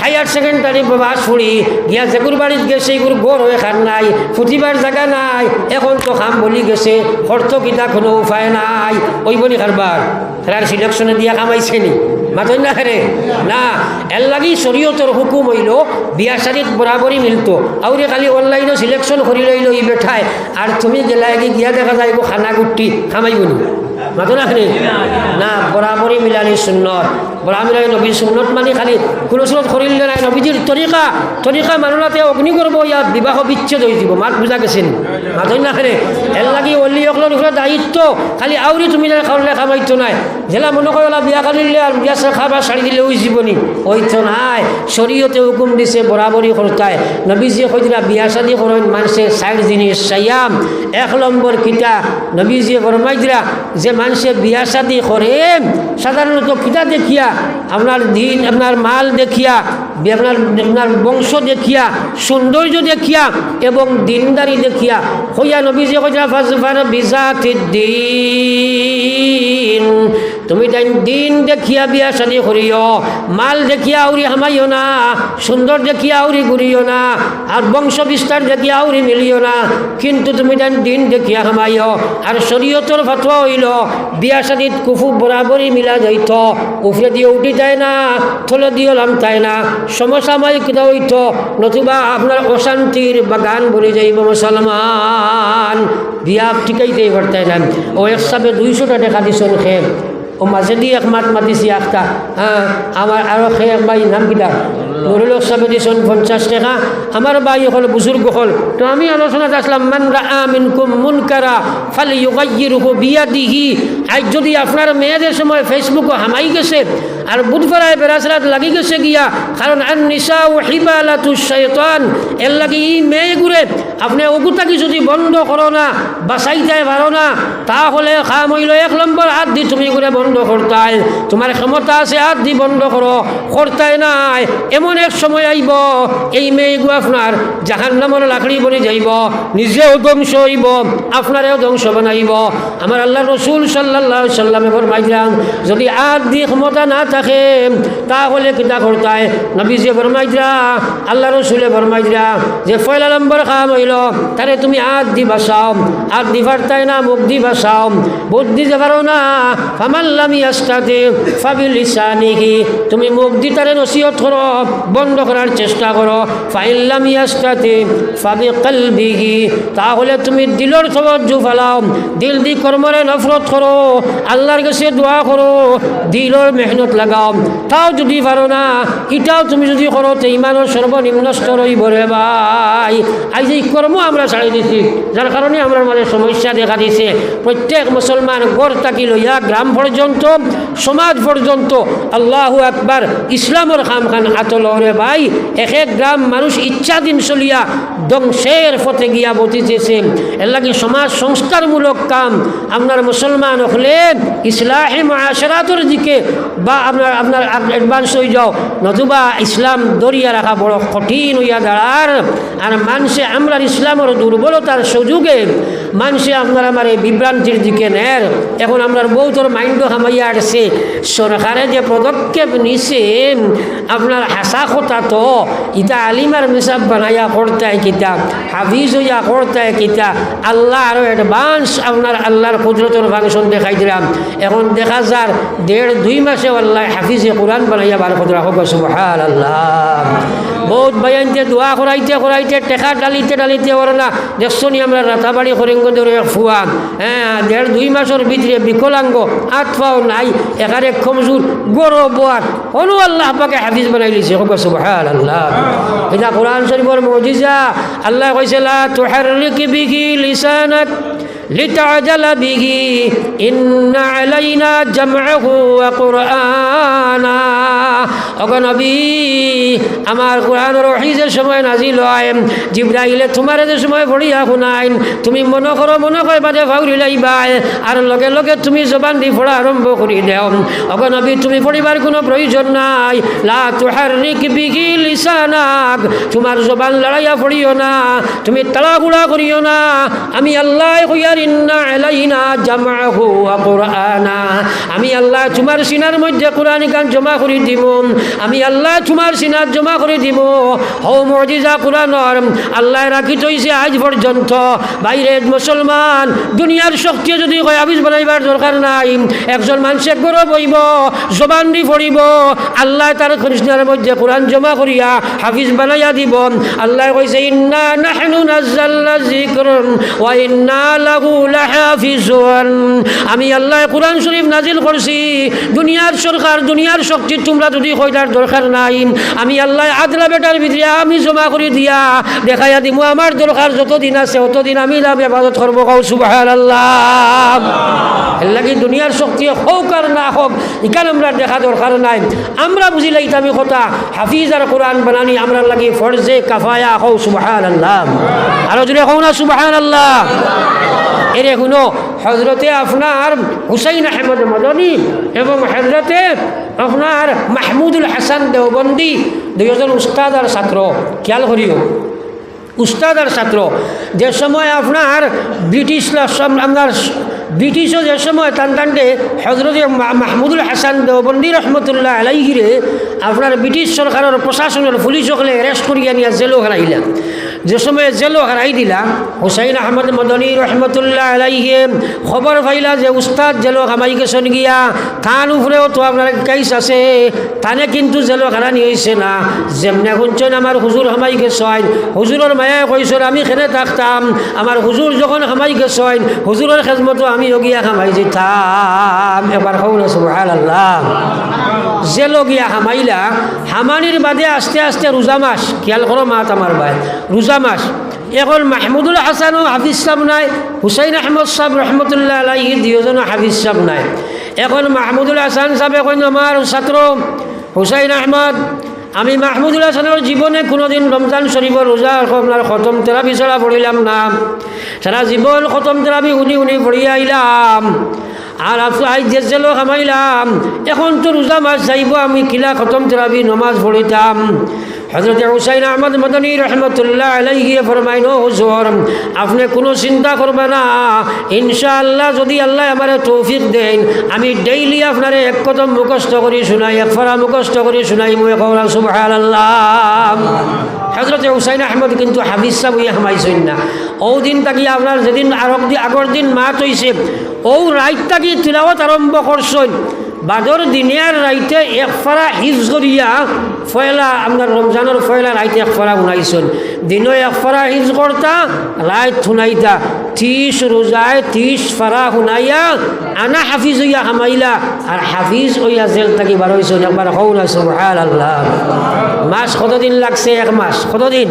হায়ার সেকেন্ডারি বাস ফুড়ি গিয়া যেগুর বাড়িত গেছে এগুলো গড় হয়ে খান নাই, ফুটিবার জায়গা নাই, এখন তো খাম বলি গেছে, খরচ কিতা কোনো উপায় নাই। ওই বলি কারবার খেলার সিলেকশনে দিয়া কামাইছে নি মাতই না হেরে না। এর লাগি শরীয়তের হুকুম হইল বিয়া শাড়িত বরাবরই মিলতো, আউরে খালি অনলাইনে সিলেকশন করি লইল ই বেঠায়, আর তুমি গেলাই গিয়া দেখা যাইব খানা গুটি খামাইব নি মাতো না হেরে না। বরাবরই মিলানি সুন্নত, বরা মিলানি নবীর সুন্নত মানে খালি কোনো সুনত করিলে নাই, নবীজির তরিকা মানুষতে অগ্নি করবো, ইয়াত বিবাহ বিচ্ছেদ হয়ে যাব। মাত বুঝা গেছেন মাতই না হেরে। এর লাগি অলি অকলের উপরে দায়িত্ব, খালি আউরি তুমি খাওয়ালে খামাইতো নাই, জেলা মনে করলা বিয়া কালিলে আর বিয়া খাবার শাড়ি দিলে ওই জীবনী ওইতো নাই। শরীয়তে হুকুম দিছে বরাবরই করতায়। নবীজি কইরা বিয়া শাদি করেন মানুষের 4 জিনিস সাইয়াম। 1 নম্বর কিতা নবীজি ফরমাইরা যে মানুষে বিয়া শাদি করে সাধারণত কিতা দেখিয়া, আপনার দিন আপনার মাল দেখিয়া, আপনার বংশ দেখিয়া, সৌন্দর্য দেখিয়া এবং দিনদারি দেখিয়া, হইয়া নবীজি কইরা ফাজফার বিজাতিদ্দিন, তুমি তাই দিন দেখিয়া বিয়া শাদি করিও, মাল দেখিয়া আউরি হামাইও না, সুন্দর দেখিয়া আউরি ঘুরিও না, আর বংশ বিস্তার দেখিয়া আউরি মিলিও না, কিন্তু তুমি তাই দিন দেখিয়া হামাইও। আর শরীয়তর ফতোয়া হইল বিয়া শাদিত কুফু বরাবরই মিলা যাইত, উফরে দিয়ে উঠি যায় না, থলে দিয়ে লামতায় না, সমসাময়িক হইত, নতুবা আপনার অশান্তির বাগান বলে যাইব মুসলমান। বিয়া ঠিকাইতেই পারতাই না। ও এক সাবে 200 টাকা দিছেন খেয়ে, ও মাঝে দিয়ে এক মাত মাতিছি একটা, হ্যাঁ আমার আরও খেয়ে এক বাই নাম কিতা নুরুল সাহেব দিছেন 50 টাকা। আমার বাই হল বুজুর্গ হল, তো আমি আলোচনাতে আসলাম মান রাআ মিনকুম মুনকারা ফালইয়ুগাইয়িরহু বিয়াদিহি। আজ যদি আপনার মেয়েদের সময় ফেসবুকে হামাই গেছে আর বুধফারায় বেড়াচরাত লাগি গেছে গিয়া, কারণ আন নিসা ও হিবালাতু শয়তান, এর লাগি ই মেয়েগুড়ে আপনি ওগুতাকে যদি বন্ধ করো না, বাঁচাইতে পারো না, তাহলে খাম হইল 1 নম্বর হাত দি তুমি করে বন্ধ করতাই, তোমার ক্ষমতা আছে হাত দি বন্ধ করো, করতাই নাই। এমন এক সময় আইব এই মেয়েগুলো আপনার জাহান্নামের লাকড়ি বনে যাইব, নিজেও ধ্বংস হইব, আপনারেও ধ্বংস বানাইব। আমার আল্লাহ রসুল সাল্লাল্লাহু আলাইহি সাল্লামে ফরমাইলেন যদি হাত দি ক্ষমতা না থাকে তাহলে কিতা করতাই। নবীজি ফরমাইরা, আল্লাহ রসুলে ফরমাইরা যে 1 নম্বর কাম হইল তারে তুমি হাত দি বাঁচাও, হাত দি পারতাই না মুখ দি বাঁচাও, বুদ্ধি যে পারো না ফামান লাম ইয়াস্তাতি ফাবিলিসানিহি, তুমি মুখ দি তারে নসিহত করো, বন্ধ করার চেষ্টা করো, ফাইন লাম ইয়াস্তাতি ফাবিকলবিহি, তাহলে তুমি দিলের তওয়াজ্জু ফালাও, দিল দি কর্মরে নফরত করো, আল্লাহর কাছে দোয়া করো, দিলের মেহনত লাগাও, তাও যদি পারো না এটাও তুমি যদি করো তো ইমানের সর্বনিম্ন স্তর হইব রে ভাই। আজ এই কর্ম আমরা ছাড়ি দিছি, যার কারণে আমরা মাঝে সমস্যা দেখা দিছে। প্রত্যেক মুসলমান গড় তাকি লইয়া গ্রাম পর্যন্ত, সমাজ পর্যন্ত আল্লাহু আকবার ইসলামের খাম খান আতলরে ভাই। এক এক গ্রাম মানুষ ইচ্ছাধীন চলিয়া ধ্বংসের পথে গিয়া বতিতেছে। এর লাগে সমাজ সংস্কারমূলক কাম আপনার মুসলমান হলে ইসলাহে মুআশারাতের দিকে বা আপনার অ্যাডভান্স হয়ে যাও, নতুবা ইসলাম দরিয়া রাখা বড় কঠিন হইয়া দাঁড়ার। আর মানুষে আমরা ইসলামের দুর্বলতার সুযোগে মানুষে আপনার আমার এই বিভ্রান্তির দিকে নের। এখন আপনার বহুতর মাইন্ডও হামাইয়া আসছে সরকারে যে পদক্ষেপ নিছে আপনার হাসা কথা তো ইটা আলিমার মিসাব বানাইয়া করতে কিতাব হাফিজ হইয়া করতে কিতা আল্লাহ আরও অ্যাডভান্স আপনার আল্লাহর কুদরতের ফাংশন দেখাই দিলাম। এখন দেখা যার 1.5-2 মাসে আল্লাহ হাফিজে কোরআন বানাইয়া বার করে রাখো সুবহানাল্লাহ। বহুত বায়ানতে দোয়া করাইতে টেকা ডালিতে ওর না দেখছো নি আমরা রাতাবাড়ি হরিঙ্গদের ফুয়া, হ্যাঁ 1.5-2 মাসের ভিতরে বিকলাঙ্গ, হাত পাও নাই, এখানে কমজোর গরো বোয়ার অনু আল্লাহ পাকে হাফিজ বানাই লিছে সুবহানাল্লাহ। এটা কোরআন শরীফের মুজিজা। আল্লাহ কইছে লা তুহাররিক বিহি লিসানাক লিতাজালা বিহি ইন্না আলাইনা জামআহু ওয়া কুরআনা। ওগো নবী আমার কোরআনের ওহীর সময় নাজিল হয়, জিবরাইলে তোমার যে সময় পড়িয়া শুনাইন, তুমি মনে করো বাদে ফাউরি লাইবা আর লগে লগে তুমি জবান দি পড়া আরম্ভ করি দেও। ওগো নবী তুমি পড়িবার কোনো প্রয়োজন নাই। লা তুহাররিক বিহি লিসানাক, তোমার জবান লড়াইয়া পড়িও না, তুমি তাড়াহুড়া করিও না। আমি আল্লাহ কইয়ার ইন্না আলাইনা জামআহু ওয়া কুরআনা, আমি আল্লাহ তোমার সিনার মধ্যে কোরআন গান জমা করে দিব, আমি আল্লাহ তোমার সিনার জমা করে দিব। হও মুজিজা কোরআনের আল্লাহ রাখি তৈছে আজ পর্যন্ত। বাইরে মুসলমান দুনিয়ার শক্তি যদি কয় হাফিজ বানাইবার দরকার নাই, একজন মানুষে গরব হইব জবান দি পড়িব, আল্লাহ তার সিনার মধ্যে কোরআন জমা করিয়া হাফিজ বানাইয়া দিব। আল্লাহ কইছে ইন্না নাহনু নাযালনা যিকর ওয়া ইন্না লাহু লাহাফিজুন, আমি আল্লাহ কোরআন শরীফ নাজিল করছি। দুনিয়ার সরকার দুনিয়ার শক্তি তোমরা যদি কইতার দরকার নাই, আমি আল্লাহ আদলা বেটার ভিতরে আমি জমা করে দিয়া দেখাইয়া দিব। আমার দরকার যতদিন আছে অতদিন আমি ইবাদত করবো। কও সুবহানাল্লাহ। এর লাগি দুনিয়ার শক্তি হোক আর না হোক ইকান আমরা দেখা দরকার নাই। আমরা বুঝিলাই আমি কথা হাফিজ আর কোরআন বানানি আমরা লাগি ফরজে কাফায়া। কও সুবহানাল্লাহ। আরো জোরে কও না সুবহানাল্লাহ। এরে শুনো, হজরতে আপনার হুসাইন আহমদ মদনী এবং হজরতে আপনার মাহমুদুল হাসান দেওবন্দি দুইজন উস্তাদ আর ছাত্র, খেয়াল করিও উস্তাদ আর ছাত্র। যে সময় আপনার ব্রিটিশও যে সময় টানটান্ডে হজরতে মাহমুদুল হাসান দেওবন্দি রহমতুল্লাহ আলাইহিরে আপনার ব্রিটিশ সরকারের প্রশাসনের পুলিশ সকলে অ্যারেস্ট করিয়া নিয়ে জেলও হারাইলাম। যে সময় জেলও হারাই দিলা হুসাইন আহমদ মদনী রহমতুল্লাহ আলাইহি খবর পাইলা যে উস্তাদ জেলও হামাই গেছেন গিয়া, তার উপরেও তো আপনার কেস আছে, তানে কিন্তু জেলও হারানি হয়েছে না। যেমনে শুনছেন আমার হুজুর হামাই গেছেন, হুজুরের মায়ায় কইছেন আমি খেনে থাকতাম, আমার হুজুর যখন হামাই গেছেন হুজুরের খেজমতো আমি গিয়া হামাই যেতাম। এবার হল সুবহানাল্লাহ। জেলও গিয়া হামাইলা, হামানির বাদে আস্তে আস্তে রোজা মাস, খেয়াল করো মাত আমার ভাই, রোজা মাস। এখন মাহমুদুল হাসানও হাফিজ সাহেব নাই, হুসাইন আহমদ সাহেব রহমতুল্লাহ আলাইহি দুইজনও হাফিজ সাহেব নাই। এখন মাহমুদুল হাসান সাহেব এখন আমার ছাত্র হুসাইন আহমদ, আমি মাহমুদুল হাসানের জীবনে কোনোদিন রমজান শরীফের রোজা আপনার খতম তেরাবি ছাড়া পড়িলাম না, সারা জীবন খতম তেরাবি উনি পড়িয়া আইলাম। আর আজ যে জেলো কামাইলাম, এখন তো রোজা মাস যাইব, আমি কিলা খতম তেরাবি নমাজ পড়িতাম। হজরত হুসাইন আহমদ মদনী রহমতুল্লাহ আলাইহি ফরমাইন, ও হুজুর আপনি কোনো চিন্তা করবে না, ইনশাআল্লাহ যদি আল্লাহ আমার তৌফিক দেন আমি ডেইলি আপনারে এক কদম মুখস্থ করি শুনাই, এক ফরা মুখস্থ করি শুনাই। মই কওলা সুবহানাল্লাহ। হজরত হুসাইন আহমদ কিন্তু হাফিজ সাহেব হইয়া হামাইছেন না। ও দিন তাকি আপনার যেদিন আগর দিন মাত হয়েছে ও রাইত তাকি তিলাওয়াত আরম্ভ করছেন। বাদর দিনে আর রাইতে এক ফারা হিফজ করিয়া ফয়লা আপনার রমজানের ফয়লা রাইতে এক ফারা শুনাইছেন। দিনও এক ফারা হিফজ করতা, রাইত শুনাইতা। 30 রোজায় 30 ফারা শুনাইয়া আনা হাফিজ হইয়া হামাইলা, আর হাফিজ হইয়া জেল থাকি বার হয়েছেন। একবার হও না সুবহানাল্লাহ। মাস কতদিন লাগছে? 1 মাস। কতদিন?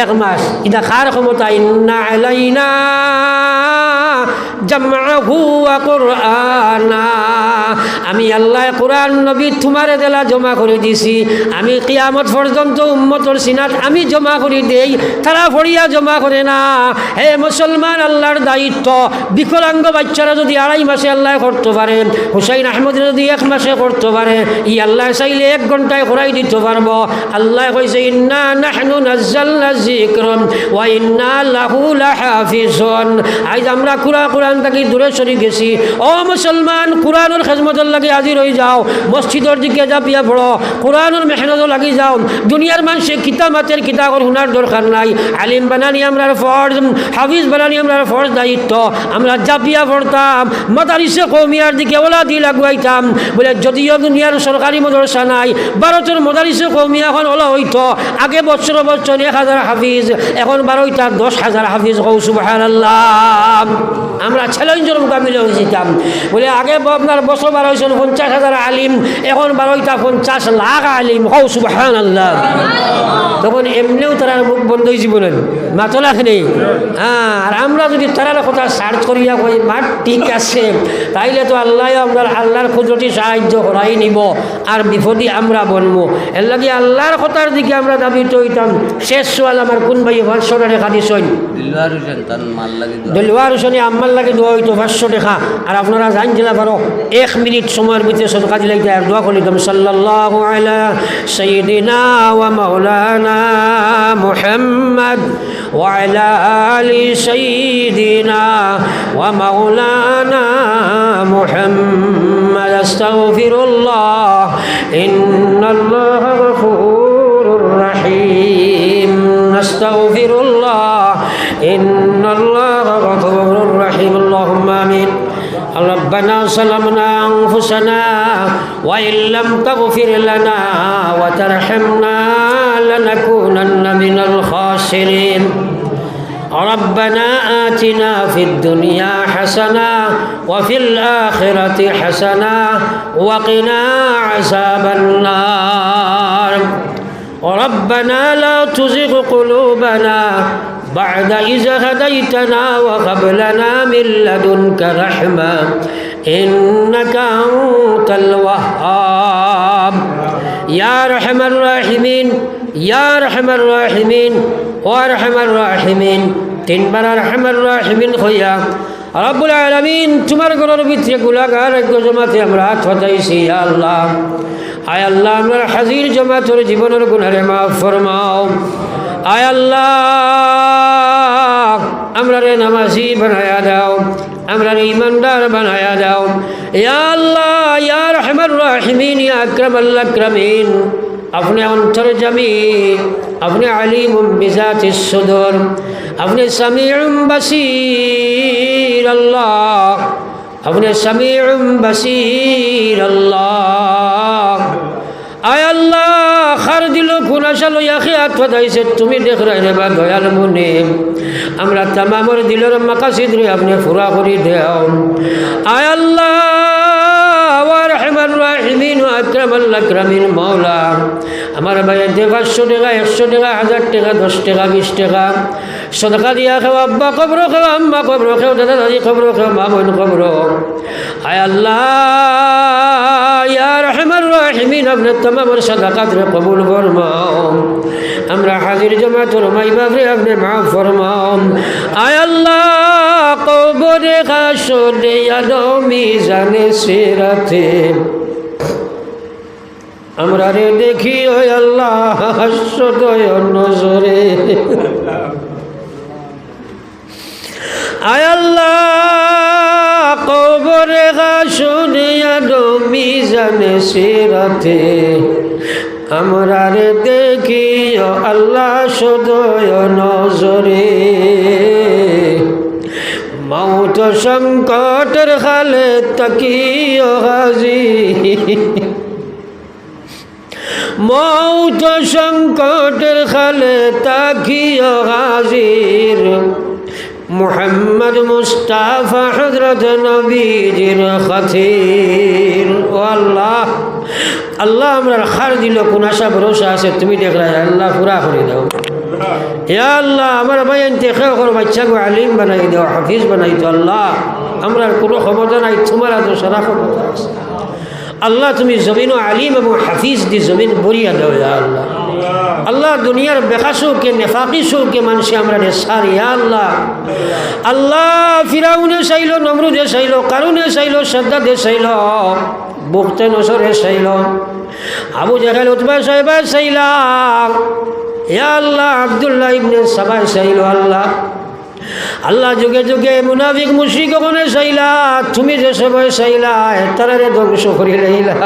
1 মাস। এটা কার ক্ষমতা? ইন্না আলাইনা জামআহু ওয়া কুরআনা, আমি আল্লাহ কোরআন নবী তোমারে দেলা জমা করে দিছি আমি কিয়ামত পর্যন্ত উম্মতর সিনাত আমি জমা করে দেই তারা ফড়িয়া জমা করে না হে মুসলমান আল্লাহর দায়িত্ব বিকলাঙ্গ বাচ্চারা যদি 2.5 মাসে আল্লাহ করতে পারে হুসাইন আহমদ যদি 1 মাসে করতে পারে ই আল্লাহ চাইলে 1 ঘন্টায় করাই দিতে পারবো আল্লাহ কইছে ইন্না নাহনু নাযালনা যিকরা ওয়া ইন্না লাহু লাহাফিজুন আজ আমরা কোরআন থেকে দূরে সরে গেছি ও মুসলমান কোরআনের খেদমতের লাগে হাজির হয়ে যাও মসজিদের দিকে জাপিয়া পড়ো কোরআনের মেহনত লাগি যাও দুনিয়ার মানুষে কিতামাতের কিতাবর শোনার দরকার নাই আলিম বানানি আমরা ফরজ হাফিজ বানানি আমরা ফরজ দায়িত্ব আমরা জাপিয়া পড়তাম মাদারিসে কওমিয়ার দিকে ওলা দিয়ে লাগুয়াইতাম বলে যদিও দুনিয়ার সরকারি মাদ্রাসা নাই ভারতের মাদারিসে কওমিয়া এখন ওলা হইতো আগে বছর 1000 হাফিজ এখন 10,000 হাফিজ কও সুবহানাল্লাহ আমরা চ্যালেঞ্জের মোকাবিলা হয়েছিলাম বলে আগে আপনার বছর 50,000 আলিম এখন 50 লাখ আলিম কও সুবহানাল্লাহ তখন এমনিও তারা মুখ বন্ধ হয়েছি বলেন মাতো লাখ নেই হ্যাঁ আর আমরা যদি তারার কথা সার্চ করিয়া কই মাঠ ঠিক আছে তাইলে তো আল্লাহর কুদরতি সাহায্য করাই নিব আর বিপদে আমরা বনবো এর লাগে আল্লাহর কথার দিকে আমরা দাবিত হইতাম শেষ সোয়াল আমার কোন ভাই 500 টাকা দিছেন দিলওয়ার হোসেন আম্মার লাগে দোয়া হইতো 500 টাকা আর আপনারা জান দিলা পারো 1 মিনিট সময়ের ভিতরে সদকা দিলে আর দোয়া করিতাম সাল্লাল্লাহু আলা সাইয়্যিদিনা ওয়া মাওলানা মুহাম্মদ ওয়া আলা আলি সাইয়্যিদিনা ওয়া মাওলানা মুহাম্মদ আস্তাগফিরুল্লাহ ইন্নাল্লাহা গফুরুর রহিম আস্তাগফিরুল্লাহ ইন্নাল্লাহা গফুরুর রহিম আল্লাহুম্মা আমিন ربنا ظلمنا أنفسنا وإن لم تغفر لنا وترحمنا لنكونن من الخاسرين ربنا آتنا في الدنيا حسنة وفي الآخرة حسنة وقنا عذاب النار ربنا لا تزغ قلوبنا بعد إذ هديتنا وهب لنا من لدنك رحمة إنك أنت الوهاب يا أرحم الراحمين يا أرحم الراحمين وأرحم الراحمين তিনবার আরহামার রাহিমিন হইয়া রব্বুল আলামিন তোমার ঘরের ভিতরে গুনাহগার জমাতে আমরা হাত পাতাইছি ইয়া আল্লাহ আয় আল্লাহ আমরা হাজির জমাতের জীবনের গুনাহে মাফ ফরমাও আয় আল্লাহ আমরা রে নামাজি বানায়া দাও আমরা রে ইমানদার বানায়া দাও ইয়া আল্লাহ ইয়া আরহামার রাহিমিন ইয়া আকরামাল আকরামিন अपने अंतर जमी अपने अलीम बिजाति सुदूर अपने समीउ बसीर अल्लाह अपने समीउ बसीर अल्लाह आय अल्लाह हर दिलो खुनाशलो याखियात फदाइसे तुम्हें देख रहे रे बा दयाल मुने আমরা तमामर दिलोर मकासिद रे अपने पूरा करी देओ आय अल्लाह वारहमान राहिमीन আকরামাল আকরামিন মাওলা আমার ভাইয়ের 500 টাকা 100 টাকা 1000 টাকা 10 টাকা 20 টাকা সদকা দিয়া খাও আব্বা কবর খাও আম্মা কবর খাও দাদা দাদি কবর খাও মা বোন কবর আয় আল্লাহ ইয়া রহমান রাহিমিন আপনি तमाम সাদাকাত রে কবুল ফরমাও আমরা হাজির জামাতের মাই বাপরে আপনি মাফ ফরমাও আয় আল্লাহ কবরে হাসরে ইয়াদো মিজানে সিরাতে আমরা রে দেখি ও আল্লাহ হাসদয় নজরে আয় আল্লাহ কবরে হাসরে ইয়াদো মিজানে সিরাতে আমরা রে দেখি ও আল্লাহ সদয় নজরে মৌত সংকটের খালে তাকিও হাজি মৌত সংকটের খালে তাকিও হাজির মুহাম্মদ মুস্তাফা হযরত নবীজির খাতির ও আল্লাহ আল্লাহ আমরা খার দিল কোন আশা ভরসা আছে তুমি দেখ রাখো আল্লাহ পুরা করে দাও ইয়া আল্লাহ আমার ভাই ইন্তেখাব করো বাচ্চাকে আলিম বানাই দাও হাফিজ বানাই দাও আল্লাহ আমরা কোনো ক্ষমতা নাই তোমার তো সারা ক্ষমতা আছে আল্লাহ তুমি জমিন ও আলিম এবং হাফিজ দি জমিন বরিয়া দাও ইয়া আল্লাহ। আল্লাহ দুনিয়ার বেকাসুকে নেফাকিসুকে মানুষে আমরা রে সার ইয়া আল্লাহ। আল্লাহ ফিরাউনে চাইল, নমরুদে চাইল, কারুনে চাইল, সাদ্দাদে চাইল, বুখতে নসরে চাইল, আবু জাহেল উতবা সাহেবা চাইলা ইয়া আল্লাহ, আব্দুল্লাহ ইবনে সাবা চাইল আল্লাহ। আল্লাহ যুগে যুগে মুনাফিক মুশরিক ওখানে চাইলা, তুমি যে সময় চাইলা তারারে ধ্বংস করি লইলা।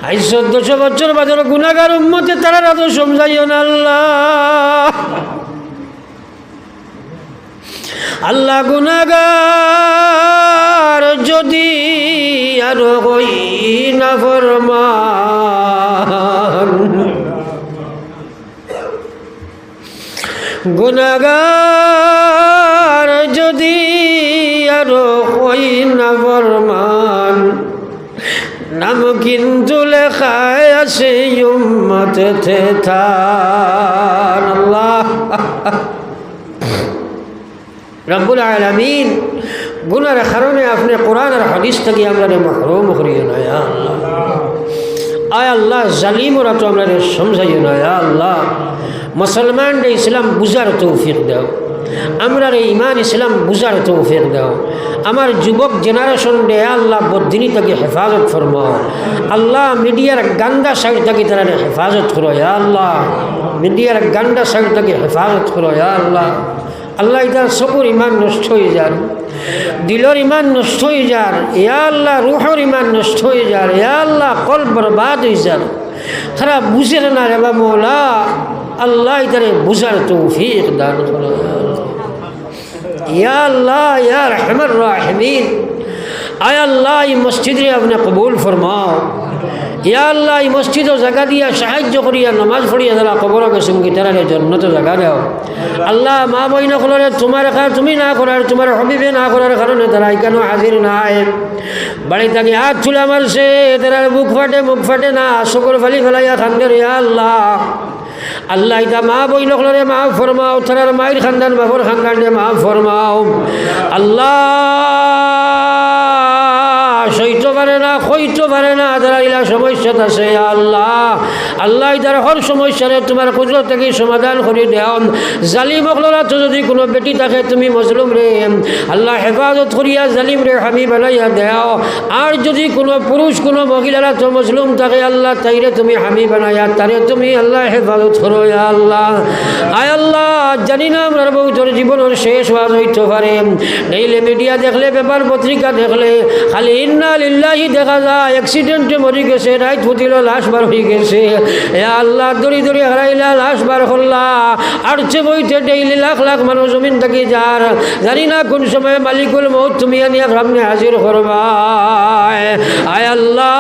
আজ 1400 বছর বাজার গুনাহগার উম্মতে তারা তো সমঝাইও না আল্লাহ। আল্লাহ গুনাহগার যদি আর হই না ফরমান, গুনাহগার যদি আর হই না ফরমান, নাম কিন্তু লেখায় আছে উম্মতে থান। আল্লাহ রব্বুল আলামিন গুনার কারণে আপনি কোরআন আর হাদিস থেকে আমরা মাহরুম করিও না ইয়া আল্লাহ। আয় আল্লাহ জালিমরা তো আমরা সমঝাইও না ইয়া আল্লাহ। মুসলমান ইসলাম বুঝার তৌফিক দাও, আমরা ইমান ইসলাম বুঝার তৌফিক দাও। আমার যুবক জেনারেশন রে আল্লাহ বদিনী থেকে হেফাজত ফরমাও আল্লাহ। মিডিয়ার গান্দা সাইড থেকে তারা হেফাজত করো ইয়া আল্লাহ। মিডিয়ার গান্দা সাইড থেকে হেফাজত করো ইয়া আল্লাহ। আল্লাহ ইতার চকুর ইমান নষ্ট হয়ে যান, দিলর ইমান নষ্ট হয়ে যান ইয়া আল্লাহ, রুহর ইমান নষ্ট হয়ে যান ইয়া আল্লাহ, কল বরবাদ হয়ে যান। খারাপ বুঝে না রে বা মৌলা, আল্লাহ ইতারে বুঝার তৌফিক দান করো ইয়া আল্লাহ ইয়া রহমান রাহিমিন। আয় আল্লাহ এই মসজিদে আপনি কবুল ফরমাও ইয়া আল্লাহ। এই মসজিদও জায়গা দিয়া সাহায্য করিয়া নামাজ পড়িয়া তারা কবরকে সঙ্গী তারা জন্নত জায়গা দাও আল্লাহ। মা বইন খলরে তোমার তুমি না করার, তোমার হবিবে না করার কারণে তারা এখানেও হাজির নাই। বাড়ি থেকে হাত চুলা মারছে, তারা বুক ফাটে মুখ ফাটে না, শকর ফালি ফেলাইয়া খান্দের ইয়া আল্লাহ। আল্লাহ ইতা মা বইন খলরে মাফ ফরমাও, তারার মায়ের খানদান বাবর খানদানে মাফ ফরমাও আল্লাহ। সইতে পারে না, খইতে পারে না, তারা ইলা সমস্যা আছে আল্লাহ। আল্লাহ তার হর সমস্যারে তোমার কুদরত থেকে সমাধান করে দেও। জালিম অকলরা তো যদি কোনো বেটি থাকে তুমি মজলুম রে আল্লাহ হেফাজত করিয়া জালিম রে হামি বানাইয়া দেও। আর যদি কোনো পুরুষ কোনো মহিলারা তো মজলুম থাকে আল্লাহ তাইরে তুমি হামি বানাইয়া তারে তুমি আল্লাহ হেফাজত করো আল্লাহ। আয় আল্লাহ জানি না আমার বউতর জীবনের শেষ ওয়াজ হইতে পারে, ডেইলি মিডিয়া দেখলে, পেপার পত্রিকা দেখলে খালি ইন্না লিল্লাহি দেখা যায়, অ্যাক্সিডেন্টে মরি গেছে, রাইত ফুটিল লাশ বার হয়ে গেছে। এ আল্লাহ দড়ি দড়ি হারাইলা লাশ বার করলা। আর চে বইতে ডেইলি লাখ লাখ মানুষ জমিন থাকি যার, জানি না কোন সময় মালিকুল মউত তুমি আনিয়া সামনে হাজির করবা। আয় আল্লাহ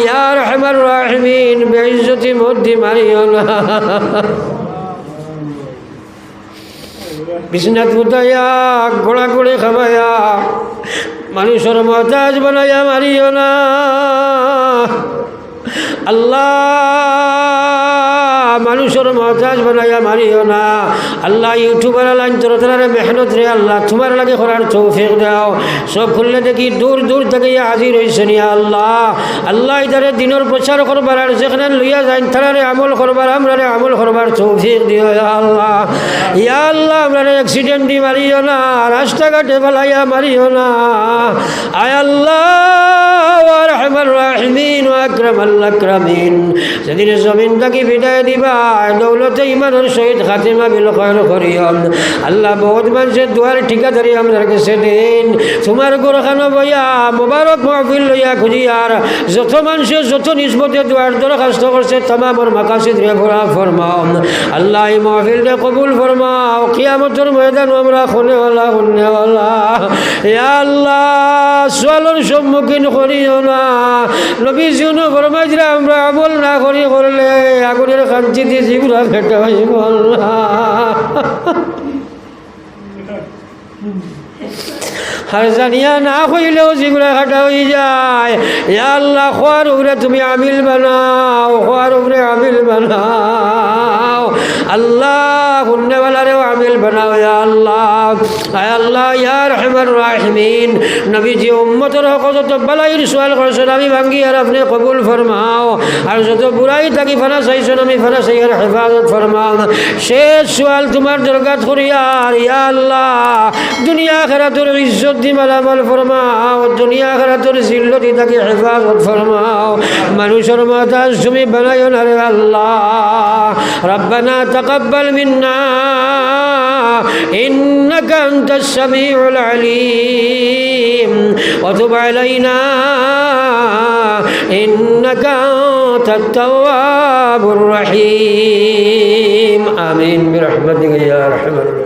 ইয়া রহমান রাহিমিন বেইজ্জতি মধ্যে মারিও না। বিছনাত উঠাইয়া গোড়া গোড়ে খাবাইয়া মানুষের মহতাজ বানাইয়া মারিও না আল্লাহ। মানুষের মহতাজ বানাইয়া মারিও না আল্লাহ। ইউটিউবার লাইন তোর তারা মেহনত রে আল্লাহ তোমার লাগে করার তৌফিক দাও। সব খুললে দেখি দূর দূর থেকে হাজির হয়েছে নিয়া আল্লাহ। আল্লাহ ইতারে দিনের প্রচার করবার আর যেখানে লইয়া যায় তারারে আমল করবার, আমরা আমল করবার তৌফিক দিও আল্লাহ। ইয়া আল্লাহ আমরা অ্যাক্সিডেন্ট দি মারিও না, রাস্তাঘাটে ফেলাইয়া মারিও না। আয় আল্লাহ রহমান রাহিমিন আকরামাল আকরামিন। সেদিন জমিন থাকি বিদায় দিবা দৌলতে ইমানের সহিত খাতিমা বিল খৈর করিও আল্লাহ। বহুত মানুষের দুয়ার ঠিকাদারি আমরা কাছে দিন, তোমার গোরখানো বইয়া মোবারক মাহফিল লইয়া খুঁজিয়ার যত মানুষের যত নিসবতে দুয়ার দরখাস্ত করছে তামামর মাকাসিদ রে পুরা ফরমাও আল্লাহ। এই মাহফিল রে কবুল ফরমাও, কিয়ামতের ময়দান আমরা খুনেওয়ালা খুনেওয়ালা ইয়া আল্লাহ সোয়ালের সম্মুখীন করিও না। নবীজিও ফরমাইছিলেন আমরা আমল না করি করলে আগুনের কাঞ্চিতে জিগুলা ফেটে হইব আল্লাহ। আর জানিয়া না হইলেও যেগুলো খাটা হয়ে যায় ইয়া আল্লাহ খোয়ার উপরে তুমি আমিল বানাও, খোয়ার উপরে আমিল বানাও আল্লাহ, হুন্নেওয়ালারেও আমিল বানাও ইয়া আল্লাহ। আয় আল্লাহ ইয়া রহমান রাহিমিন, নবীজি উম্মতের হক যত বালাইর সোয়াল করছেন আমি ভাঙ্গি আর আপনি কবুল ফরমাও, আর যত বুড়াই থাকি ফানা চাইছেন আমি ফানা চাইয়ার হেফাজত ফরমাও। শেষ সোয়াল তোমার দরকার করি আর ইয়া আল্লাহ দুনিয়া খেরাতর ইজ্জত দি মালামাল ফরমাও, দুনিয়া খেরাতর জিল্লতি থাকি হেফাজত ফরমাও, মানুষের মাথা তুমি বানাইও না রে আল্লাহ। রব্বানা তাকাব্বাল মিন্না ইন্নাকা আনতাস সামিউল আলিম ওয়া তুব আলাইনা ইন্নাকা আনতাত তাওয়াবুর রহিম। আমিন বিরহমাতিকা ইয়া আরহামার রাহিমিন।